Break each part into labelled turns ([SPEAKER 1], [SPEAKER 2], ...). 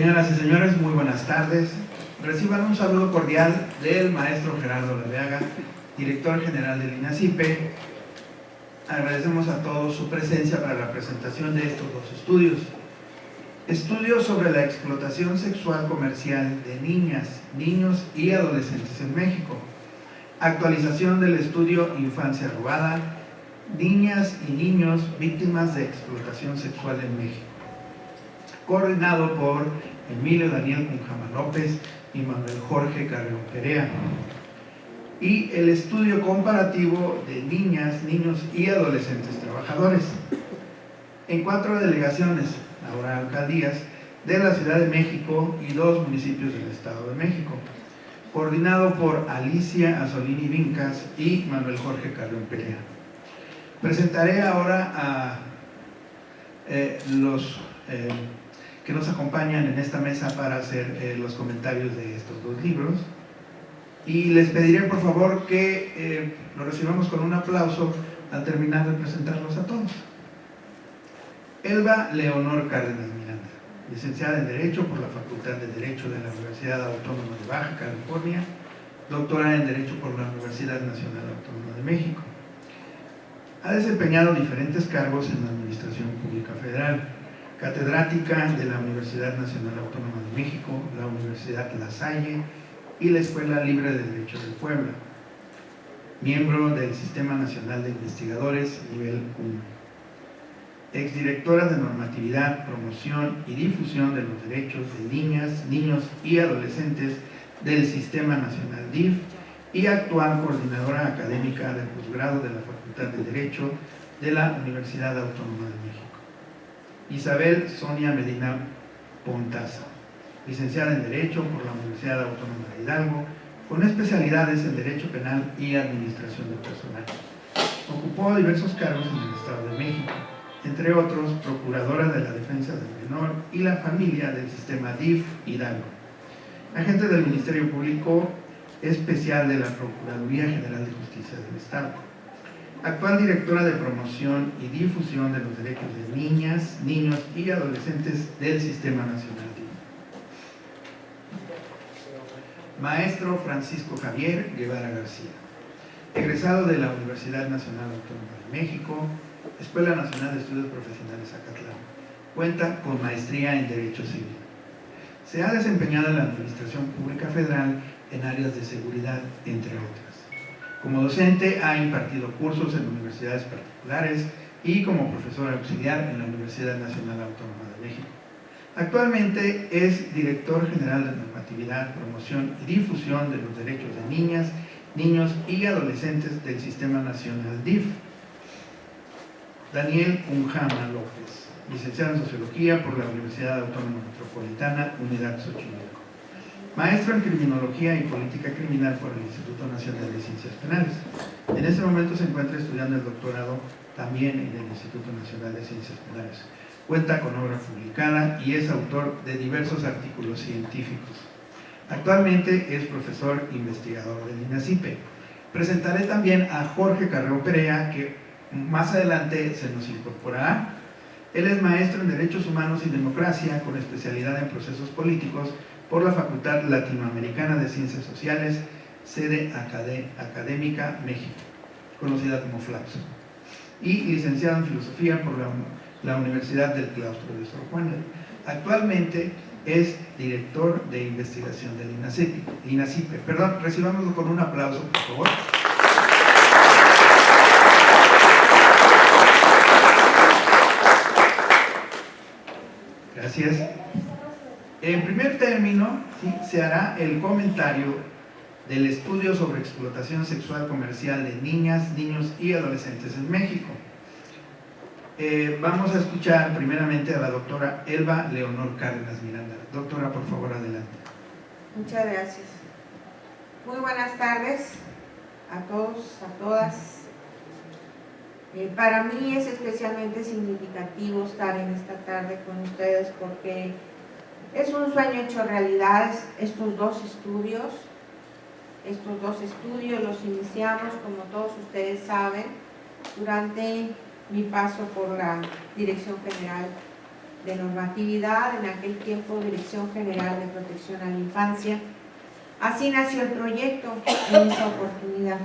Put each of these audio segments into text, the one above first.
[SPEAKER 1] Señoras y señores, muy buenas tardes. Reciban un saludo cordial del maestro Gerardo Laveaga, director general del INACYPE. Agradecemos a todos su presencia para la presentación de estos dos estudios. Estudios sobre la explotación sexual comercial de niñas, niños y adolescentes en México. Actualización del estudio Infancia Robada, niñas y niños víctimas de explotación sexual en México. Coordinado por Emilio Daniel Cunjama López y Manuel Jorge Carrión Perea. Y el estudio comparativo de niñas, niños y adolescentes trabajadores en 4 delegaciones, ahora alcaldías, de la Ciudad de México y 2 municipios del Estado de México, coordinado por Alicia Azzolini Vincas y Manuel Jorge Carrión Perea. Presentaré ahora a los que nos acompañan en esta mesa para hacer los comentarios de estos dos libros, y les pediré por favor que lo recibamos con un aplauso al terminar de presentarlos a todos. Elba Leonor Cárdenas Miranda, licenciada en Derecho por la Facultad de Derecho de la Universidad Autónoma de Baja California, doctora en Derecho por la Universidad Nacional Autónoma de México. Ha desempeñado diferentes cargos en la Administración Pública Federal, catedrática de la Universidad Nacional Autónoma de México, la Universidad La Salle y la Escuela Libre de Derecho de Puebla. Miembro del Sistema Nacional de Investigadores nivel 1. Exdirectora de Normatividad, Promoción y Difusión de los Derechos de Niñas, Niños y Adolescentes del Sistema Nacional DIF y actual coordinadora académica del posgrado de la Facultad de Derecho de la Universidad Autónoma de México. Isabel Sonia Medina Pontaza, licenciada en Derecho por la Universidad Autónoma de Hidalgo, con especialidades en Derecho Penal y Administración de Personal. Ocupó diversos cargos en el Estado de México, entre otros, Procuradora de la Defensa del Menor y la Familia del Sistema DIF Hidalgo, agente del Ministerio Público Especial de la Procuraduría General de Justicia del Estado, actual directora de Promoción y Difusión de los Derechos de Niñas, Niños y Adolescentes del Sistema Nacional DIF. Maestro Francisco Javier Guevara García, egresado de la Universidad Nacional Autónoma de México, Escuela Nacional de Estudios Profesionales Acatlán. Cuenta con maestría en Derecho Civil. Se ha desempeñado en la Administración Pública Federal en áreas de seguridad, entre otras. Como docente ha impartido cursos en universidades particulares y como profesor auxiliar en la Universidad Nacional Autónoma de México. Actualmente es director general de Normatividad, Promoción y Difusión de los Derechos de Niñas, Niños y Adolescentes del Sistema Nacional DIF. Daniel Cunjama López, licenciado en Sociología por la Universidad Autónoma Metropolitana, Unidad Xochimilco. Maestro en Criminología y Política Criminal por el Instituto Nacional de Ciencias Penales. En este momento se encuentra estudiando el doctorado también en el Instituto Nacional de Ciencias Penales. Cuenta con obra publicada y es autor de diversos artículos científicos. Actualmente es profesor investigador del INACYPE. Presentaré también a Jorge Carrión Perea, que más adelante se nos incorporará. Él es maestro en Derechos Humanos y Democracia, con especialidad en Procesos Políticos por la Facultad Latinoamericana de Ciencias Sociales, sede académica México, conocida como FLAPS, y licenciado en Filosofía por la Universidad del Claustro de Sor Juana. Actualmente es director de investigación del INACYPE. Perdón, recibámoslo con un aplauso, por favor. Gracias. En primer término, ¿sí?, se hará el comentario del estudio sobre explotación sexual comercial de niñas, niños y adolescentes en México. Vamos a escuchar primeramente a la doctora Elba Leonor Cárdenas Miranda. Doctora, por favor, adelante.
[SPEAKER 2] Muchas gracias. Muy buenas tardes a todos, a todas. Para mí es especialmente significativo estar en esta tarde con ustedes porque es un sueño hecho realidad. Estos dos estudios los iniciamos, como todos ustedes saben, durante mi paso por la Dirección General de normatividad, en aquel tiempo Dirección General de Protección a la Infancia. Así nació el proyecto en esa oportunidad.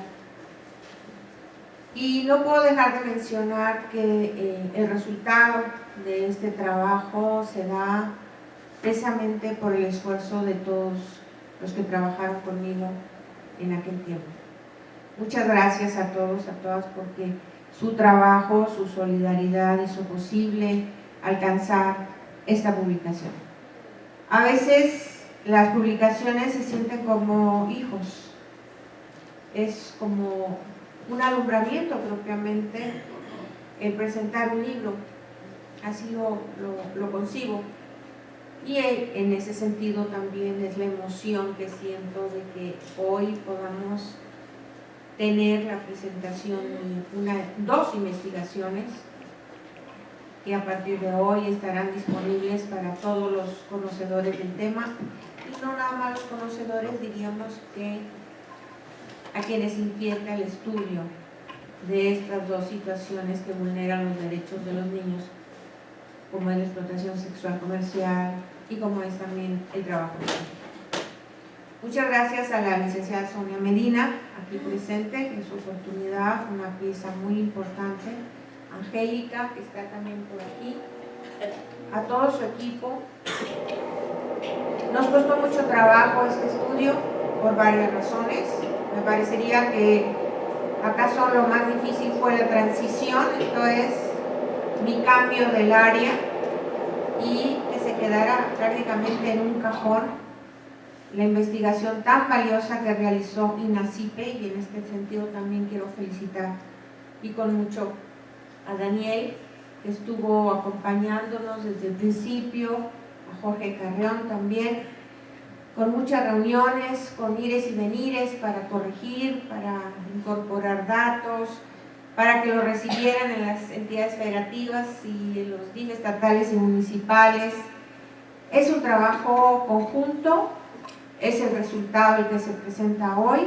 [SPEAKER 2] Y no puedo dejar de mencionar que el resultado de este trabajo se da precisamente por el esfuerzo de todos los que trabajaron conmigo en aquel tiempo. Muchas gracias a todos, a todas, porque su trabajo, su solidaridad hizo posible alcanzar esta publicación. A veces las publicaciones se sienten como hijos, es como un alumbramiento propiamente el presentar un libro, así lo concibo. Y en ese sentido también es la emoción que siento de que hoy podamos tener la presentación de dos investigaciones que a partir de hoy estarán disponibles para todos los conocedores del tema, y no nada más los conocedores, diríamos que a quienes inquieta el estudio de estas dos situaciones que vulneran los derechos de los niños, como es la explotación sexual comercial y como es también el trabajo. Muchas gracias a la licenciada Sonia Medina, aquí presente, en su oportunidad, una pieza muy importante. Angélica, que está también por aquí, a todo su equipo. Nos costó mucho trabajo este estudio por varias razones. Me parecería que acaso lo más difícil fue la transición, esto es mi cambio del área, y que se quedara prácticamente en un cajón la investigación tan valiosa que realizó INACIPE, y en este sentido también quiero felicitar y con mucho a Daniel, que estuvo acompañándonos desde el principio, a Jorge Carrión también, con muchas reuniones, con ires y venires para corregir, para incorporar datos, para que lo recibieran en las entidades federativas y en los DIF estatales y municipales. Es un trabajo conjunto, es el resultado el que se presenta hoy,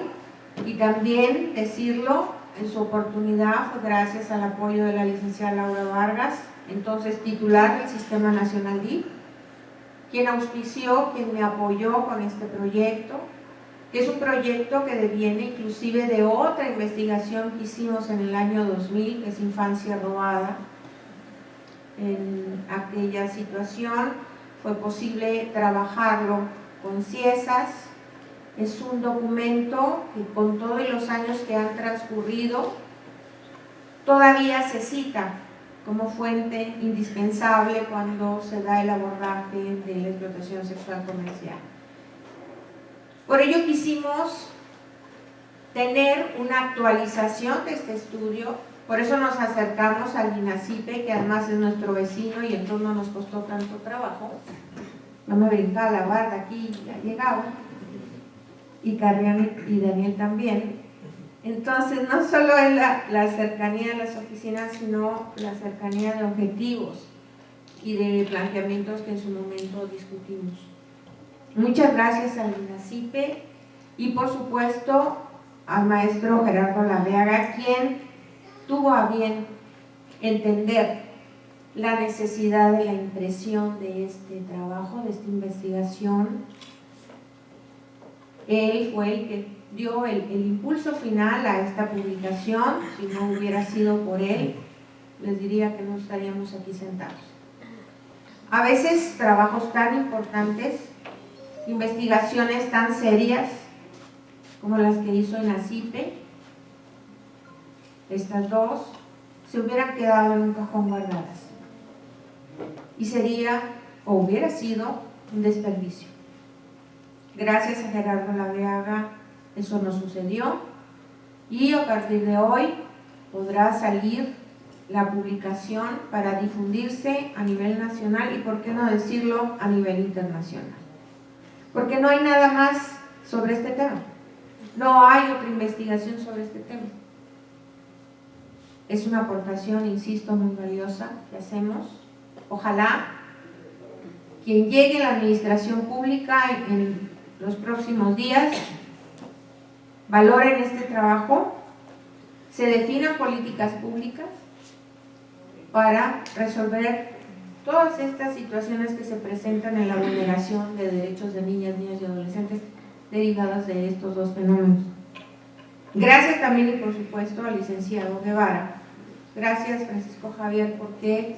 [SPEAKER 2] y también decirlo, en su oportunidad fue gracias al apoyo de la licenciada Laura Vargas, entonces titular del Sistema Nacional DIF, quien auspició, quien me apoyó con este proyecto, que es un proyecto que deviene inclusive de otra investigación que hicimos en el año 2000, que es Infancia Robada. En aquella situación fue posible trabajarlo con CIESAS. Es un documento que, con todos los años que han transcurrido, todavía se cita como fuente indispensable cuando se da el abordaje de la explotación sexual comercial. Por ello quisimos tener una actualización de este estudio, por eso nos acercamos al INACIPE, que además es nuestro vecino y entonces no nos costó tanto trabajo. No me brincaba la barda aquí, ya llegaba, y Carrión y Daniel también. Entonces no solo es la cercanía de las oficinas, sino la cercanía de objetivos y de planteamientos que en su momento discutimos. Muchas gracias al INACIPE y por supuesto al maestro Gerardo Laveaga, quien tuvo a bien entender la necesidad de la impresión de este trabajo, de esta investigación. Él fue el que dio el impulso final a esta publicación. Si no hubiera sido por él, les diría que no estaríamos aquí sentados. A veces trabajos tan importantes, investigaciones tan serias como las que hizo INACIPE, estas dos, se hubieran quedado en un cajón guardadas y sería o hubiera sido un desperdicio. Gracias a Gerardo Laveaga eso no sucedió, y a partir de hoy podrá salir la publicación para difundirse a nivel nacional y, por qué no decirlo, a nivel internacional. Porque no hay nada más sobre este tema, no hay otra investigación sobre este tema. Es una aportación, insisto, muy valiosa que hacemos. Ojalá quien llegue a la administración pública en los próximos días valoren este trabajo, se definan políticas públicas para resolver todas estas situaciones que se presentan en la vulneración de derechos de niñas, niños y adolescentes derivadas de estos dos fenómenos. Gracias también y por supuesto al licenciado Guevara. Gracias, Francisco Javier, porque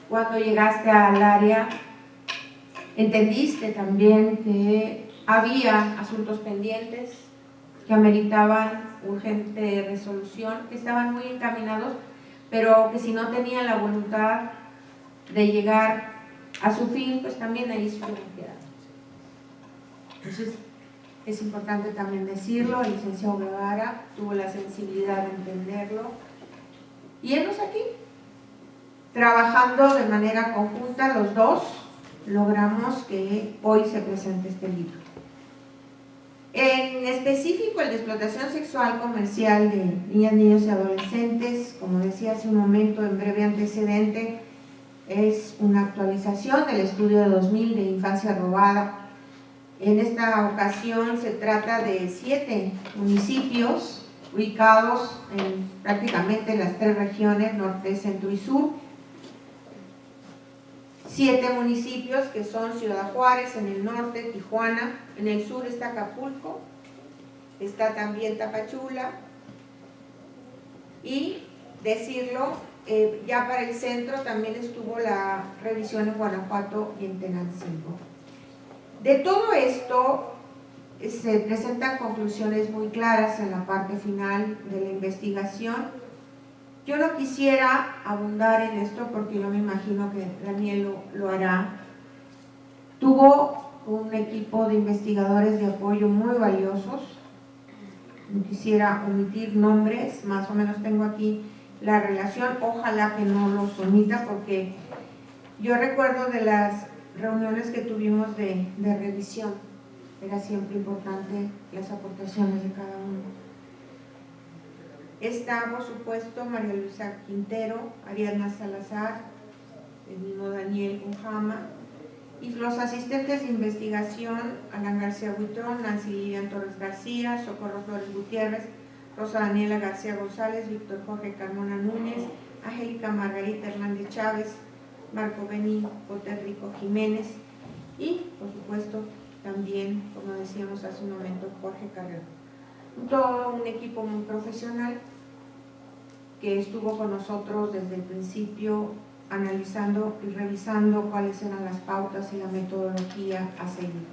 [SPEAKER 2] cuando llegaste al área entendiste también que había asuntos pendientes que ameritaban urgente resolución, que estaban muy encaminados, pero que si no tenían la voluntad de llegar a su fin, pues también ahí se pueden quedar. Entonces, es importante también decirlo, el licenciado Guevara tuvo la sensibilidad de entenderlo, y enos aquí, trabajando de manera conjunta, los dos logramos que hoy se presente este libro. En específico, el de explotación sexual comercial de niñas, niños y adolescentes, como decía hace un momento en breve antecedente, es una actualización del estudio de 2000 de infancia robada. En esta ocasión se trata de 7 municipios ubicados en prácticamente las 3 regiones, norte, centro y sur. 7 municipios que son Ciudad Juárez en el norte, Tijuana, en el sur está Acapulco, está también Tapachula, y decirlo, ya para el centro también estuvo la revisión en Guanajuato y en Tenancingo. De todo esto se presentan conclusiones muy claras en la parte final de la investigación. Yo no quisiera abundar en esto porque yo me imagino que Daniel lo hará. Tuvo un equipo de investigadores de apoyo muy valiosos. No quisiera omitir nombres, más o menos tengo aquí la relación, ojalá que no los omita porque yo recuerdo de las reuniones que tuvimos de revisión, era siempre importante las aportaciones de cada uno. Está, por supuesto, María Luisa Quintero, Ariadna Salazar, el mismo Daniel Ujama, y los asistentes de investigación, Alan García Buitrón, Nancy Lilian Torres García, Socorro Flores Gutiérrez, Rosa Daniela García González, Víctor Jorge Carmona Núñez, Angélica Margarita Hernández Chávez, Marco Bení Rico Jiménez y, por supuesto, también, como decíamos hace un momento, Jorge Carrero. Todo un equipo muy profesional que estuvo con nosotros desde el principio analizando y revisando cuáles eran las pautas y la metodología a seguir.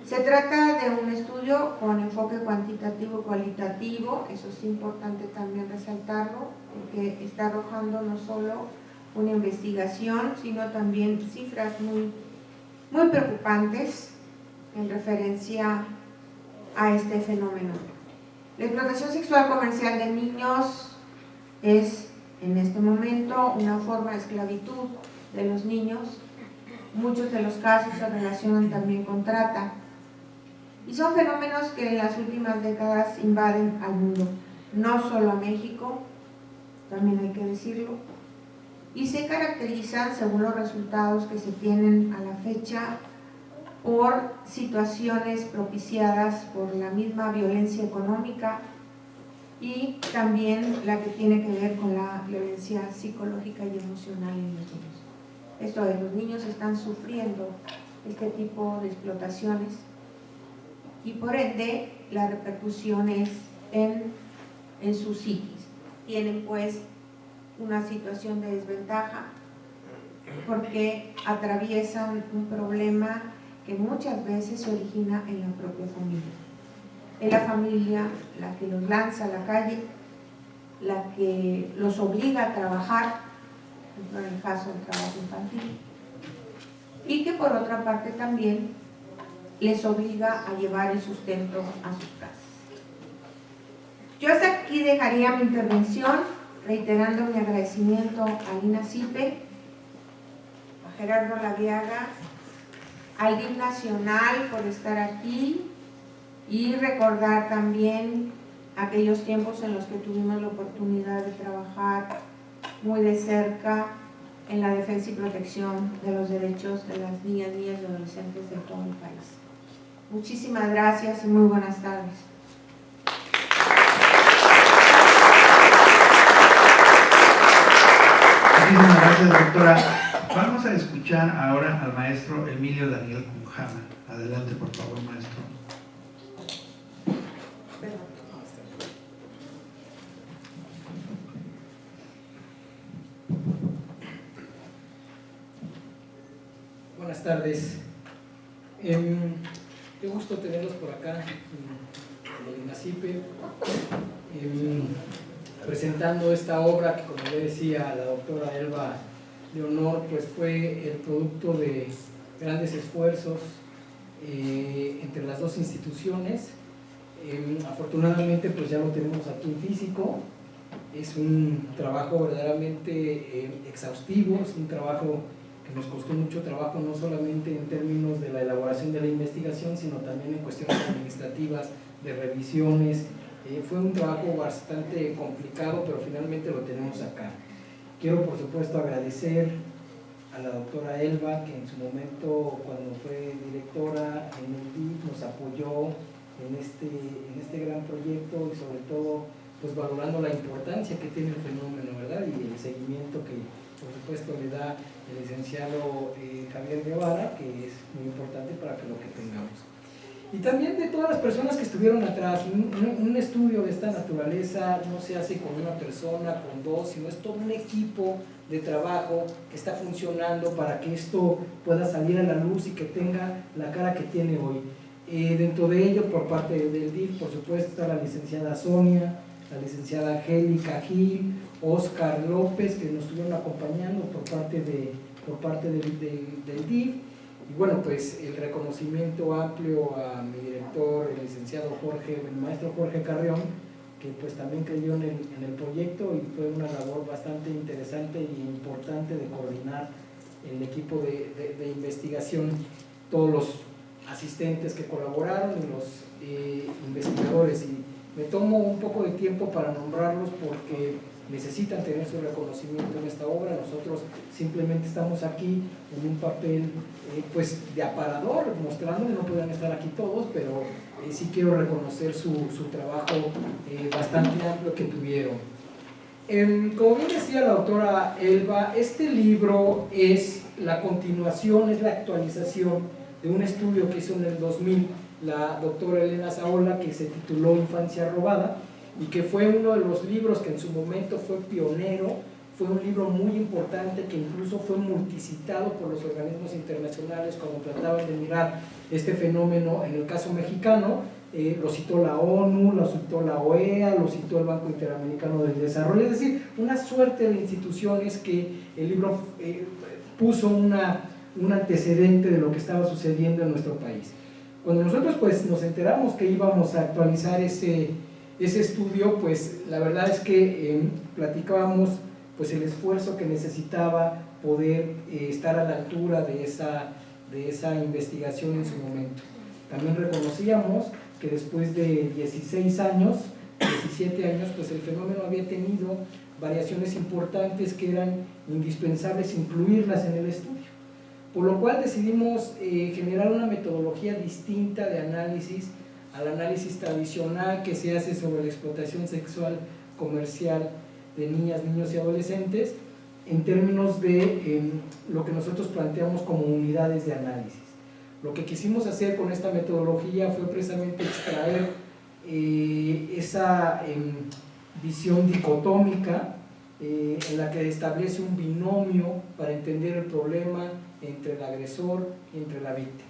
[SPEAKER 2] Se trata de un estudio con enfoque cuantitativo y cualitativo, eso es importante también resaltarlo, porque está arrojando no solo una investigación, sino también cifras muy preocupantes en referencia a este fenómeno. La explotación sexual comercial de niños es en este momento una forma de esclavitud de los niños. Muchos de los casos se relacionan también con trata y son fenómenos que en las últimas décadas invaden al mundo, no solo a México, también hay que decirlo, y se caracterizan, según los resultados que se tienen a la fecha, por situaciones propiciadas por la misma violencia económica y también la que tiene que ver con la violencia psicológica y emocional en los niños. Esto es, los niños están sufriendo este tipo de explotaciones y por ende la repercusión es en su psiquis. Tienen pues una situación de desventaja porque atraviesan un problema que muchas veces se origina en la propia familia. Es la familia la que los lanza a la calle, la que los obliga a trabajar, en el caso del trabajo infantil, y que por otra parte también les obliga a llevar el sustento a sus casas. Yo hasta aquí dejaría mi intervención, reiterando mi agradecimiento a Lina Cipe, a Gerardo Laviaga, al DIF Nacional por estar aquí y recordar también aquellos tiempos en los que tuvimos la oportunidad de trabajar muy de cerca en la defensa y protección de los derechos de las niñas, niñas y adolescentes de todo el país. Muchísimas gracias y muy buenas tardes.
[SPEAKER 1] Muchísimas gracias, doctora. Vamos a escuchar ahora al maestro Emilio Daniel Cunjama. Adelante, por favor, maestro.
[SPEAKER 3] Buenas tardes. Qué gusto tenerlos por acá en el INACYPE, presentando esta obra que, como le decía la doctora Elba Leonor, pues fue el producto de grandes esfuerzos entre las dos instituciones. Afortunadamente pues ya lo tenemos aquí en físico. Es un trabajo verdaderamente exhaustivo, es un trabajo que nos costó mucho trabajo, no solamente en términos de la elaboración de la investigación, sino también en cuestiones administrativas, de revisiones. Fue un trabajo bastante complicado, pero finalmente lo tenemos acá. Quiero, por supuesto, agradecer a la doctora Elba, que en su momento, cuando fue directora en el DIF, nos apoyó en este gran proyecto y sobre todo pues valorando la importancia que tiene el fenómeno, ¿verdad? Y el seguimiento que por supuesto le da el licenciado Javier Guevara, que es muy importante para que lo que tengamos. Y también de todas las personas que estuvieron atrás. Un estudio de esta naturaleza no se hace con una persona, con dos, sino es todo un equipo de trabajo que está funcionando para que esto pueda salir a la luz y que tenga la cara que tiene hoy. Dentro de ello, por parte del DIF, por supuesto, está la licenciada Sonia, la licenciada Angélica Gil, Oscar López, que nos estuvieron acompañando por parte del DIF. Y bueno, pues el reconocimiento amplio a mi director, el licenciado el maestro Jorge Carrión, que pues también creyó en el proyecto y fue una labor bastante interesante e importante de coordinar el equipo de investigación, todos los asistentes que colaboraron y los investigadores. Y me tomo un poco de tiempo para nombrarlos porque necesitan tener su reconocimiento en esta obra. Nosotros simplemente estamos aquí en un papel pues de aparador, mostrando que no pueden estar aquí todos, pero sí quiero reconocer su trabajo bastante amplio que tuvieron. Como bien decía la doctora Elba, este libro es la continuación, es la actualización de un estudio que hizo en el 2000 la doctora Elena Zaola, que se tituló Infancia Robada, y que fue uno de los libros que en su momento fue pionero. Fue un libro muy importante que incluso fue multicitado por los organismos internacionales cuando trataban de mirar este fenómeno. En el caso mexicano, lo citó la ONU, lo citó la OEA, lo citó el Banco Interamericano del Desarrollo, es decir, una suerte de instituciones que el libro puso un antecedente de lo que estaba sucediendo en nuestro país. Cuando nosotros pues nos enteramos que íbamos a actualizar ese estudio, pues la verdad es que platicábamos pues el esfuerzo que necesitaba poder estar a la altura de esa investigación en su momento. También reconocíamos que después de 17 años, pues el fenómeno había tenido variaciones importantes que eran indispensables incluirlas en el estudio. Por lo cual decidimos generar una metodología distinta de análisis al análisis tradicional que se hace sobre la explotación sexual comercial de niñas, niños y adolescentes, en términos de lo que nosotros planteamos como unidades de análisis. Lo que quisimos hacer con esta metodología fue precisamente extraer esa visión dicotómica en la que establece un binomio para entender el problema entre el agresor y entre la víctima.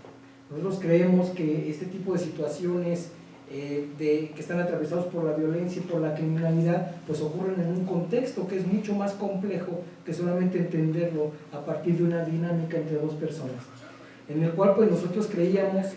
[SPEAKER 3] Nosotros creemos que este tipo de situaciones que están atravesados por la violencia y por la criminalidad, pues ocurren en un contexto que es mucho más complejo que solamente entenderlo a partir de una dinámica entre dos personas, en el cual pues nosotros creíamos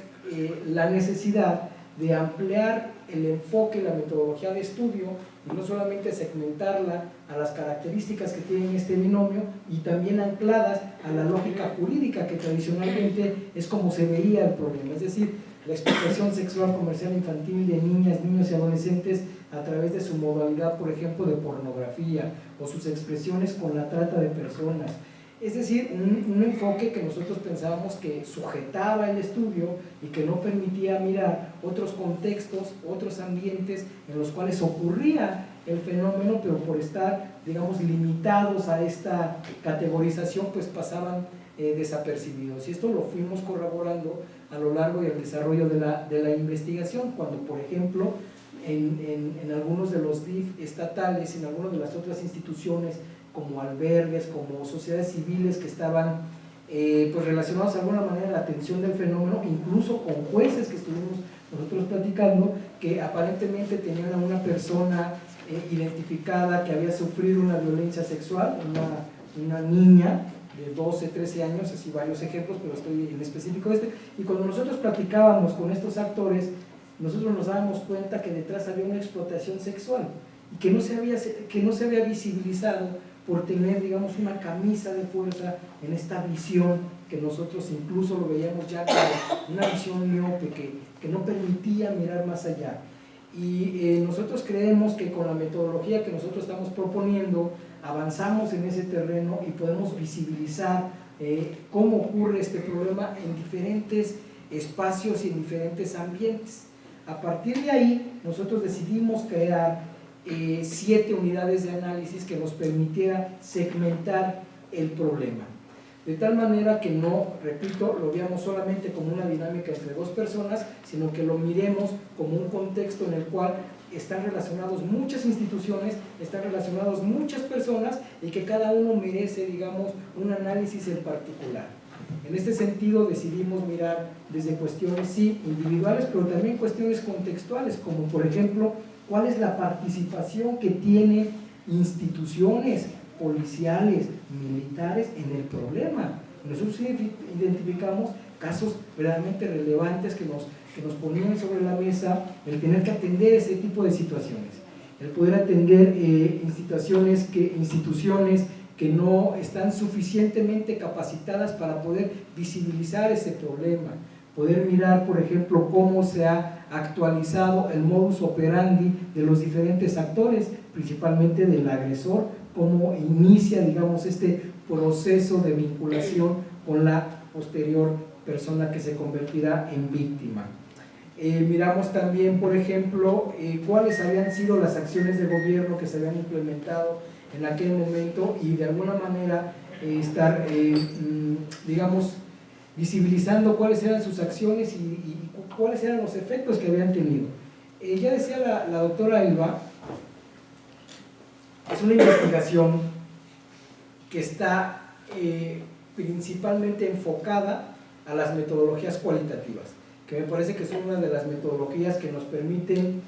[SPEAKER 3] la necesidad de ampliar el enfoque, la metodología de estudio, y no solamente segmentarla a las características que tiene este binomio, y también ancladas a la lógica jurídica que tradicionalmente es como se veía el problema, es decir, la explotación sexual comercial infantil de niñas, niños y adolescentes a través de su modalidad, por ejemplo, de pornografía, o sus expresiones con la trata de personas. Es decir, un enfoque que nosotros pensábamos que sujetaba el estudio y que no permitía mirar otros contextos, otros ambientes en los cuales ocurría el fenómeno, pero por estar, digamos, limitados a esta categorización, pues pasaban desapercibidos. Y esto lo fuimos corroborando a lo largo del desarrollo de la investigación, cuando, por ejemplo, en algunos de los DIF estatales, en algunas de las otras instituciones, como albergues, como sociedades civiles que estaban pues relacionados de alguna manera a la atención del fenómeno, incluso con jueces que estuvimos nosotros platicando, que aparentemente tenían a una persona identificada que había sufrido una violencia sexual, una niña de 12, 13 años, así varios ejemplos, pero estoy en específico y cuando nosotros platicábamos con estos actores, nosotros nos dábamos cuenta que detrás había una explotación sexual y que no se había visibilizado por tener, digamos, una camisa de fuerza en esta visión que nosotros incluso lo veíamos ya como una visión miope que no permitía mirar más allá. Y nosotros creemos que con la metodología que nosotros estamos proponiendo avanzamos en ese terreno y podemos visibilizar cómo ocurre este problema en diferentes espacios y en diferentes ambientes. A partir de ahí nosotros decidimos crear 7 unidades de análisis que nos permitiera segmentar el problema, de tal manera que no, repito, lo veamos solamente como una dinámica entre 2 personas, sino que lo miremos como un contexto en el cual están relacionados muchas instituciones, están relacionados muchas personas y que cada uno merece, digamos, un análisis en particular. En este sentido decidimos mirar desde cuestiones, sí, individuales, pero también cuestiones contextuales, como por ejemplo, cuál es la participación que tienen instituciones policiales, militares en el problema. Nosotros identificamos casos verdaderamente relevantes que nos ponían sobre la mesa el tener que atender ese tipo de situaciones, el poder atender instituciones que no están suficientemente capacitadas para poder visibilizar ese problema, poder mirar, por ejemplo, cómo se ha actualizado el modus operandi de los diferentes actores, principalmente del agresor, cómo inicia, digamos, este proceso de vinculación con la posterior persona que se convertirá en víctima. Miramos también, por ejemplo, cuáles habían sido las acciones de gobierno que se habían implementado en aquel momento y de alguna manera estar, digamos, visibilizando cuáles eran sus acciones y cuáles eran los efectos que habían tenido. Ya decía la doctora Elba, es una investigación que está principalmente enfocada a las metodologías cualitativas, que me parece que son una de las metodologías que nos permiten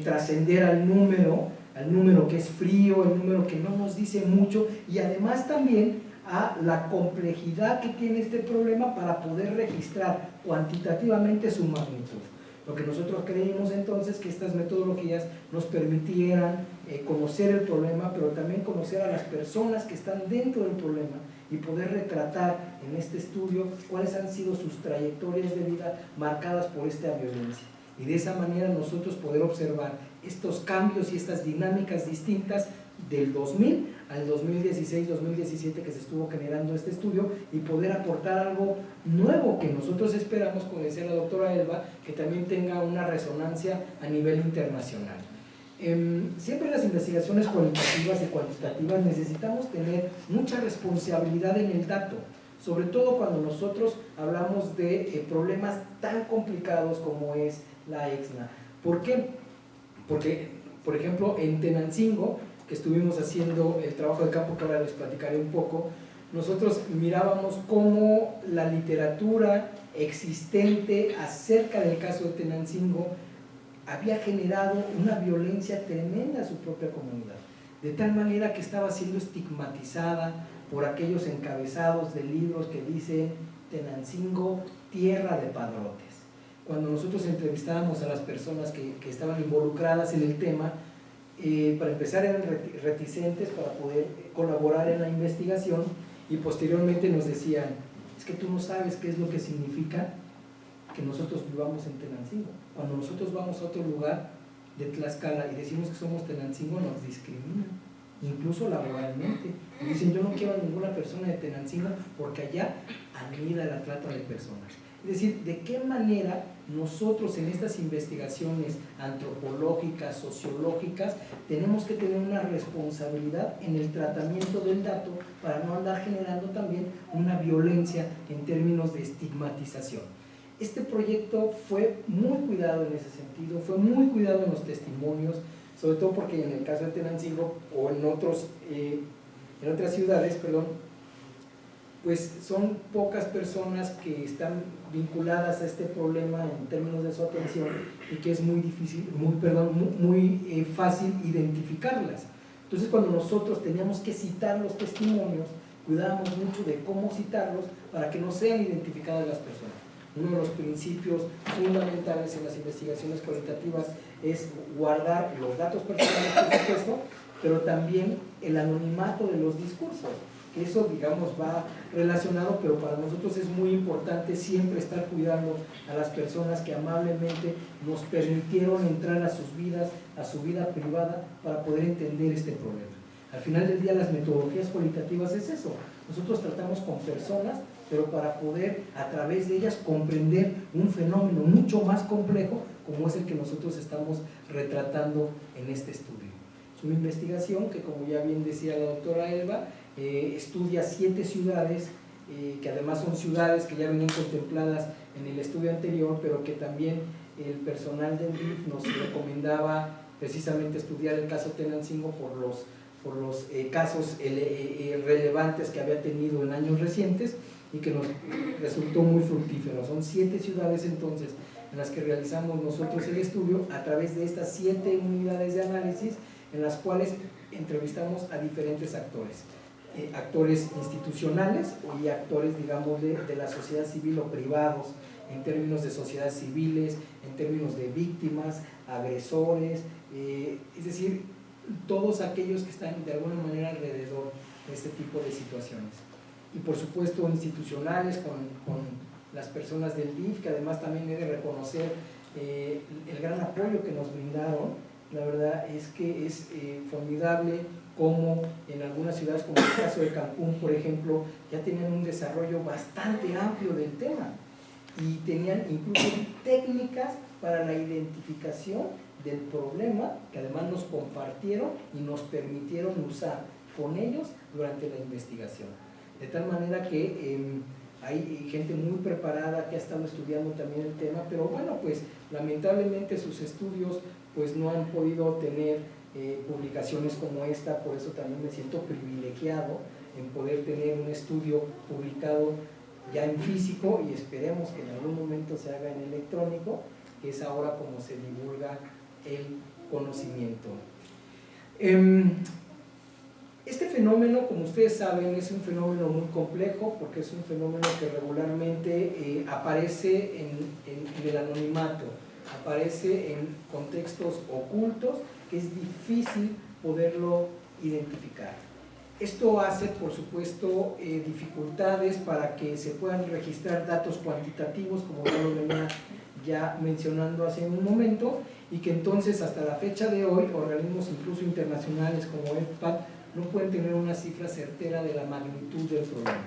[SPEAKER 3] trascender al número que es frío, el número que no nos dice mucho, y además también a la complejidad que tiene este problema para poder registrar cuantitativamente su magnitud. Lo que nosotros creímos entonces que estas metodologías nos permitieran conocer el problema, pero también conocer a las personas que están dentro del problema y poder retratar en este estudio cuáles han sido sus trayectorias de vida marcadas por esta violencia. Y de esa manera nosotros poder observar estos cambios y estas dinámicas distintas del 2000 al 2016-2017 que se estuvo generando este estudio y poder aportar algo nuevo que nosotros esperamos, como decía la doctora Elba, que también tenga una resonancia a nivel internacional. Siempre en las investigaciones cualitativas y cuantitativas necesitamos tener mucha responsabilidad en el dato, sobre todo cuando nosotros hablamos de problemas tan complicados como es la EXNA. ¿Por qué? Porque, por ejemplo, en Tenancingo, que estuvimos haciendo el trabajo de campo, que ahora les platicaré un poco, nosotros mirábamos cómo la literatura existente acerca del caso de Tenancingo había generado una violencia tremenda a su propia comunidad, de tal manera que estaba siendo estigmatizada por aquellos encabezados de libros que dicen Tenancingo, tierra de padrotes. Cuando nosotros entrevistábamos a las personas que estaban involucradas en el tema, para empezar eran reticentes para poder colaborar en la investigación y posteriormente nos decían, es que tú no sabes qué es lo que significa que nosotros vivamos en Tenancingo. Cuando nosotros vamos a otro lugar de Tlaxcala y decimos que somos Tenancingo, nos discriminan, incluso laboralmente. Y dicen, yo no quiero a ninguna persona de Tenancingo porque allá anida la trata de personas. Es decir, de qué manera nosotros en estas investigaciones antropológicas, sociológicas, tenemos que tener una responsabilidad en el tratamiento del dato para no andar generando también una violencia en términos de estigmatización. Este proyecto fue muy cuidado en ese sentido, fue muy cuidado en los testimonios, sobre todo porque en el caso de Tenancingo o en otras ciudades, pues son pocas personas que están vinculadas a este problema en términos de su atención y que es muy difícil, muy fácil identificarlas. Entonces, cuando nosotros teníamos que citar los testimonios, cuidábamos mucho de cómo citarlos para que no sean identificadas las personas. Uno de los principios fundamentales en las investigaciones cualitativas es guardar los datos personales, por supuesto, pero también el anonimato de los discursos. Eso, digamos, va relacionado, pero para nosotros es muy importante siempre estar cuidando a las personas que amablemente nos permitieron entrar a sus vidas, a su vida privada, para poder entender este problema. Al final del día, las metodologías cualitativas es eso. Nosotros tratamos con personas, pero para poder a través de ellas comprender un fenómeno mucho más complejo como es el que nosotros estamos retratando en este estudio. Es una investigación que, como ya bien decía la doctora Elba, estudia 7 ciudades, que además son ciudades que ya venían contempladas en el estudio anterior, pero que también el personal del DIF nos recomendaba precisamente estudiar el caso Tenancingo por los casos relevantes que había tenido en años recientes y que nos resultó muy fructífero. Son 7 ciudades entonces en las que realizamos nosotros el estudio a través de estas 7 unidades de análisis en las cuales entrevistamos a diferentes actores. Actores institucionales y actores, digamos, de la sociedad civil o privados, en términos de sociedades civiles, en términos de víctimas, agresores, es decir, todos aquellos que están de alguna manera alrededor de este tipo de situaciones. Y por supuesto institucionales con las personas del DIF, que además también he de reconocer el gran apoyo que nos brindaron. La verdad es que es formidable como en algunas ciudades, como el caso de Cancún, por ejemplo, ya tenían un desarrollo bastante amplio del tema y tenían incluso técnicas para la identificación del problema que además nos compartieron y nos permitieron usar con ellos durante la investigación. De tal manera que hay gente muy preparada que ha estado estudiando también el tema, pero bueno, pues lamentablemente sus estudios pues no han podido tener publicaciones como esta, por eso también me siento privilegiado en poder tener un estudio publicado ya en físico y esperemos que en algún momento se haga en electrónico, que es ahora como se divulga el conocimiento. Este fenómeno, como ustedes saben, es un fenómeno muy complejo porque es un fenómeno que regularmente aparece en el anonimato, aparece en contextos ocultos que es difícil poderlo identificar. Esto hace, por supuesto, dificultades para que se puedan registrar datos cuantitativos, como ya lo venía ya mencionando hace un momento, y que entonces hasta la fecha de hoy, organismos incluso internacionales como EFPAD no pueden tener una cifra certera de la magnitud del problema.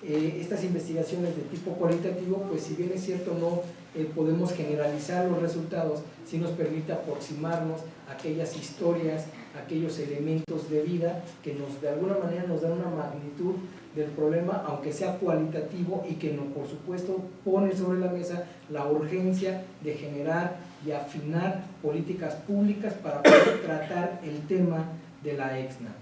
[SPEAKER 3] Estas investigaciones de tipo cualitativo, pues si bien es cierto no podemos generalizar los resultados, sí nos permite aproximarnos a aquellas historias, a aquellos elementos de vida que de alguna manera nos dan una magnitud del problema, aunque sea cualitativo, y que por supuesto pone sobre la mesa la urgencia de generar y afinar políticas públicas para poder tratar el tema de la EXNA.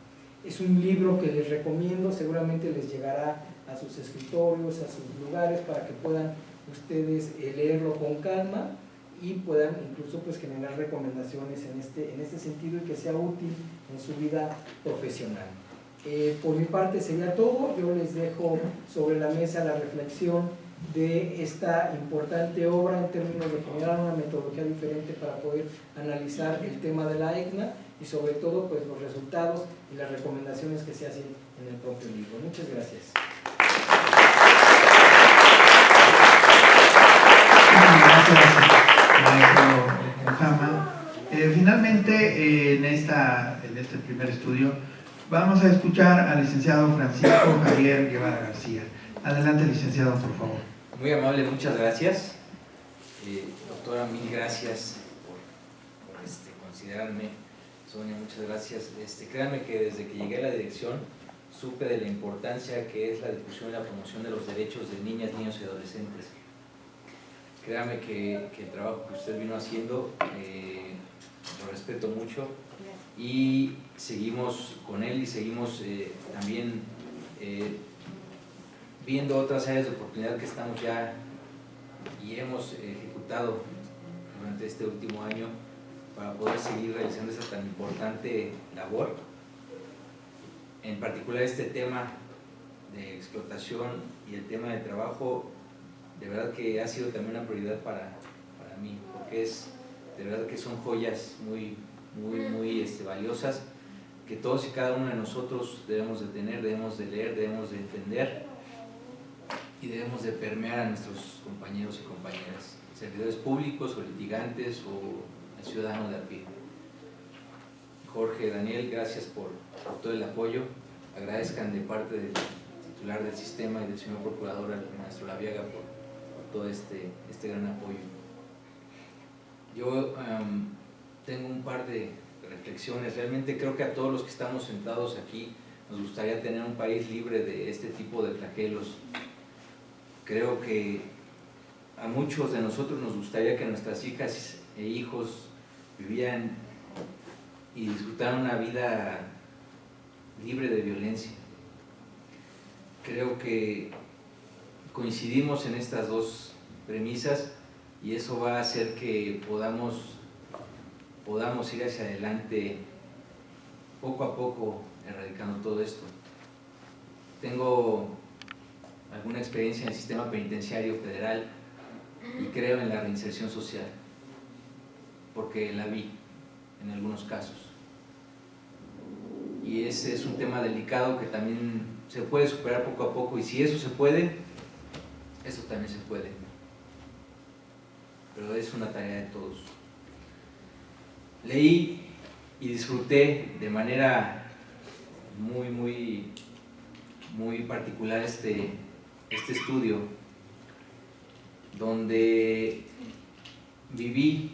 [SPEAKER 3] Es un libro que les recomiendo, seguramente les llegará a sus escritorios, a sus lugares, para que puedan ustedes leerlo con calma y puedan incluso pues generar recomendaciones en este sentido y que sea útil en su vida profesional. Por mi parte sería todo. Yo les dejo sobre la mesa la reflexión de esta importante obra en términos de generar una metodología diferente para poder analizar el tema de la EXNA y sobre todo pues los resultados y las recomendaciones que se hacen en el propio libro. Muchas gracias.
[SPEAKER 1] Finalmente, en este primer estudio, vamos a escuchar al licenciado Francisco Javier Guevara García. Adelante, licenciado, por favor.
[SPEAKER 4] Muy amable, muchas gracias. Doctora, mil gracias por considerarme. Sonia, muchas gracias. Créanme que desde que llegué a la dirección supe de la importancia que es la difusión y la promoción de los derechos de niñas, niños y adolescentes. Créanme que el trabajo que usted vino haciendo lo respeto mucho y seguimos con él y seguimos también viendo otras áreas de oportunidad que estamos ya y hemos ejecutado durante este último año para poder seguir realizando esa tan importante labor. En particular este tema de explotación y el tema de trabajo, de verdad que ha sido también una prioridad para mí, porque de verdad que son joyas muy valiosas que todos y cada uno de nosotros debemos de tener, debemos de leer, debemos de entender y debemos de permear a nuestros compañeros y compañeras, servidores públicos o litigantes o ciudadanos de a pie. Jorge, Daniel, gracias por todo el apoyo. Agradezcan de parte del titular del sistema y del señor procurador, al maestro Laviaga, por todo este gran apoyo. Yo tengo un par de reflexiones. Realmente creo que a todos los que estamos sentados aquí nos gustaría tener un país libre de este tipo de flagelos. Creo que a muchos de nosotros nos gustaría que nuestras hijas e hijos vivían y disfrutaran una vida libre de violencia. Creo que coincidimos en estas dos premisas y eso va a hacer que podamos ir hacia adelante poco a poco erradicando todo esto. Tengo alguna experiencia en el sistema penitenciario federal y creo en la reinserción social, porque la vi en algunos casos. Y ese es un tema delicado que también se puede superar poco a poco, y si eso se puede, eso también se puede. Pero es una tarea de todos. Leí y disfruté de manera muy particular este estudio, donde viví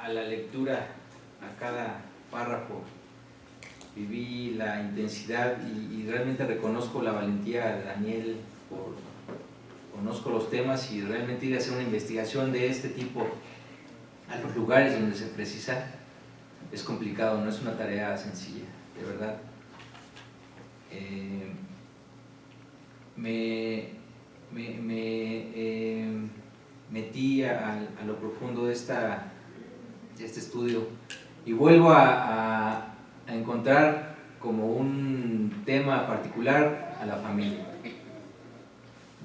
[SPEAKER 4] a la lectura, a cada párrafo, viví la intensidad y realmente reconozco la valentía de Daniel, conozco los temas y realmente ir a hacer una investigación de este tipo a los lugares donde se precisa es complicado, no es una tarea sencilla, de verdad. Me metí a lo profundo de este estudio y vuelvo a encontrar como un tema particular a la familia.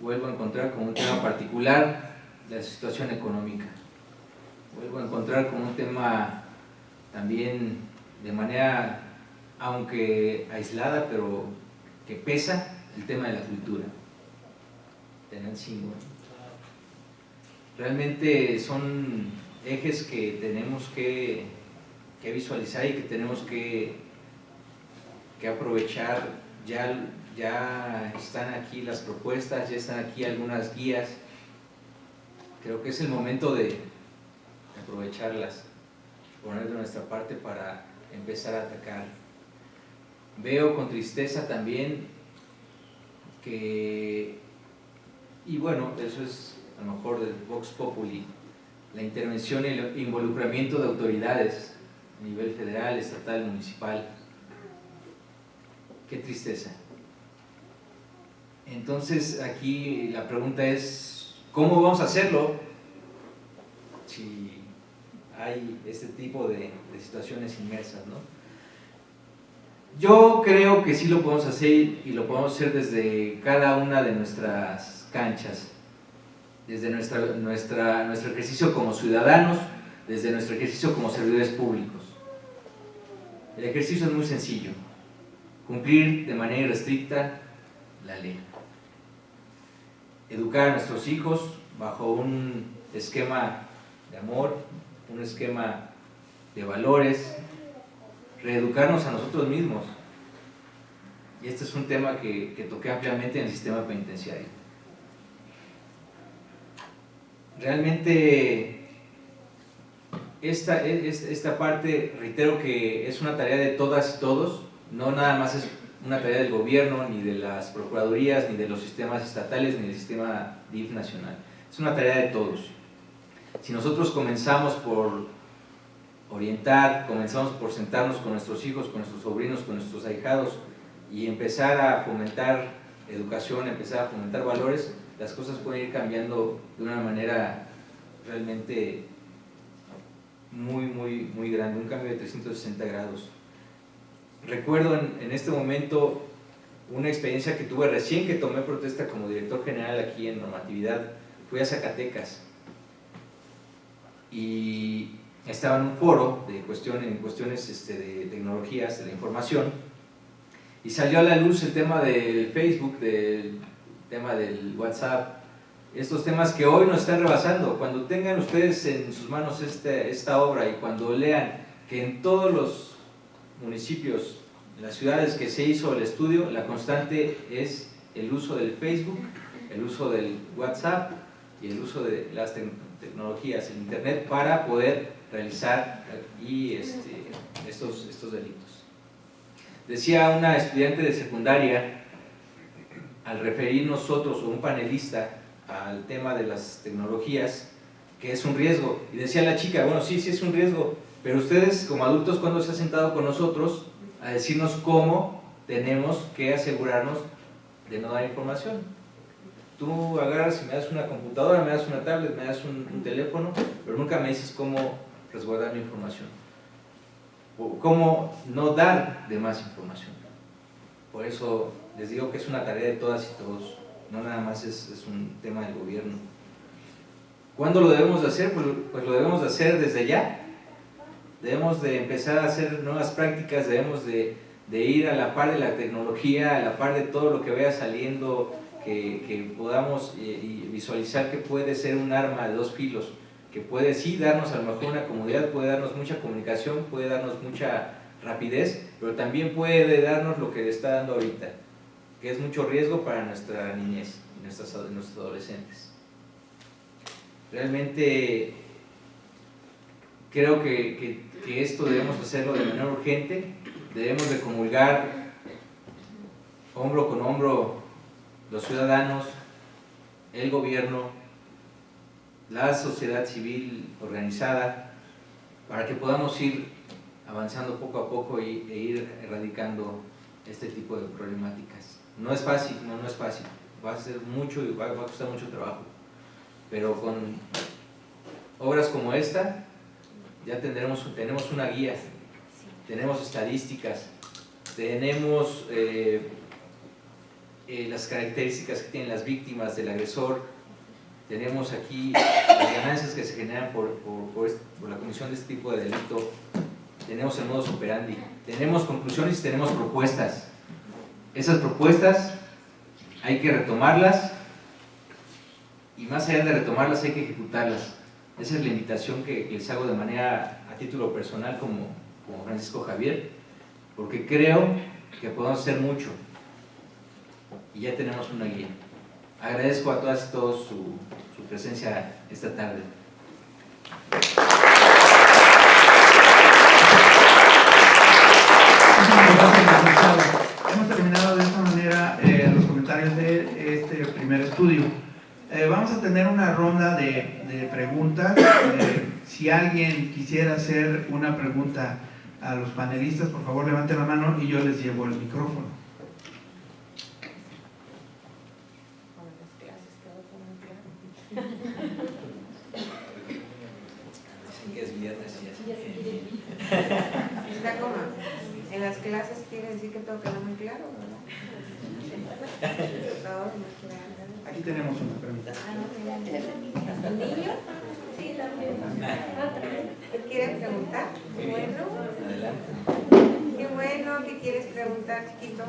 [SPEAKER 4] Vuelvo a encontrar como un tema particular la situación económica. Vuelvo a encontrar como un tema también de manera, aunque aislada, pero que pesa, el tema de la cultura. Tenancingo. Realmente son ejes que tenemos que visualizar y que tenemos que aprovechar. Ya están aquí las propuestas, ya están aquí algunas guías. Creo que es el momento de aprovecharlas, poner de nuestra parte para empezar a atacar. Veo con tristeza también que, y bueno, eso es a lo mejor del Vox Populi, la intervención y el involucramiento de autoridades a nivel federal, estatal, municipal. Qué tristeza. Entonces aquí la pregunta es, ¿cómo vamos a hacerlo si hay este tipo de situaciones inmersas, ¿no? Yo creo que sí lo podemos hacer y lo podemos hacer desde cada una de nuestras canchas, desde nuestro ejercicio como ciudadanos, desde nuestro ejercicio como servidores públicos. El ejercicio es muy sencillo: cumplir de manera irrestricta la ley, educar a nuestros hijos bajo un esquema de amor, un esquema de valores, reeducarnos a nosotros mismos. Y este es un tema que toqué ampliamente en el sistema penitenciario. realmente esta parte, reitero que es una tarea de todas y todos, no nada más es una tarea del gobierno, ni de las procuradurías, ni de los sistemas estatales, ni del sistema DIF nacional. Es una tarea de todos. Si nosotros comenzamos por orientar, comenzamos por sentarnos con nuestros hijos, con nuestros sobrinos, con nuestros ahijados y empezar a fomentar educación, empezar a fomentar valores, las cosas pueden ir cambiando de una manera realmente muy grande, un cambio de 360 grados. Recuerdo en este momento una experiencia que tuve recién que tomé protesta como director general aquí en normatividad. Fui a Zacatecas y estaba en un foro de cuestiones de tecnologías, de la información, y salió a la luz el tema del Facebook, del tema del WhatsApp, estos temas que hoy nos están rebasando. Cuando tengan ustedes en sus manos esta obra y cuando lean que en todos los municipios, en las ciudades que se hizo el estudio, la constante es el uso del Facebook, el uso del WhatsApp y el uso de las tecnologías, el Internet, para poder realizar estos delitos. Decía una estudiante de secundaria, al referir nosotros o un panelista al tema de las tecnologías, que es un riesgo, y decía la chica, bueno, sí es un riesgo, pero ustedes como adultos, ¿cuándo se han sentado con nosotros a decirnos cómo tenemos que asegurarnos de no dar información? Tú agarras y me das una computadora, me das una tablet, me das un teléfono, pero nunca me dices cómo resguardar mi información o cómo no dar de más información. Por eso les digo que es una tarea de todas y todos, no nada más es un tema del gobierno. ¿Cuándo lo debemos de hacer? Pues lo debemos de hacer desde ya. Debemos de empezar a hacer nuevas prácticas, debemos de ir a la par de la tecnología, a la par de todo lo que vaya saliendo, que podamos visualizar que puede ser un arma de dos filos, que puede sí darnos a lo mejor una comodidad, puede darnos mucha comunicación, puede darnos mucha rapidez, pero también puede darnos lo que le está dando ahorita, que es mucho riesgo para nuestra niñez y nuestros adolescentes. Realmente creo que esto debemos hacerlo de manera urgente, debemos de comulgar hombro con hombro los ciudadanos, el gobierno, la sociedad civil organizada, para que podamos ir avanzando poco a poco e ir erradicando este tipo de problemáticas. No es fácil, no es fácil, va a ser mucho y va a costar mucho trabajo, pero con obras como esta ya tenemos una guía, tenemos estadísticas, tenemos las características que tienen las víctimas del agresor, tenemos aquí las ganancias que se generan por la comisión de este tipo de delito, tenemos el modus operandi, tenemos conclusiones y tenemos propuestas. Esas propuestas hay que retomarlas y más allá de retomarlas hay que ejecutarlas. Esa es la invitación que les hago de manera a título personal como Francisco Javier, porque creo que podemos hacer mucho y ya tenemos una guía. Agradezco a todas y todos su presencia esta tarde.
[SPEAKER 1] Hemos terminado de esta manera los comentarios de este primer estudio. Vamos a tener una ronda de preguntas. Si alguien quisiera hacer una pregunta a los panelistas, por favor levanten la mano y yo les llevo el micrófono.
[SPEAKER 4] Dicen que es viernes y así.
[SPEAKER 2] Está como en las clases quiere decir que todo queda muy claro, ¿verdad?
[SPEAKER 1] Aquí tenemos una pregunta.
[SPEAKER 2] ¿El niño? Sí, también. ¿Quiere preguntar? Bueno.
[SPEAKER 4] Adelante.
[SPEAKER 2] Qué bueno que quieres preguntar, chiquito.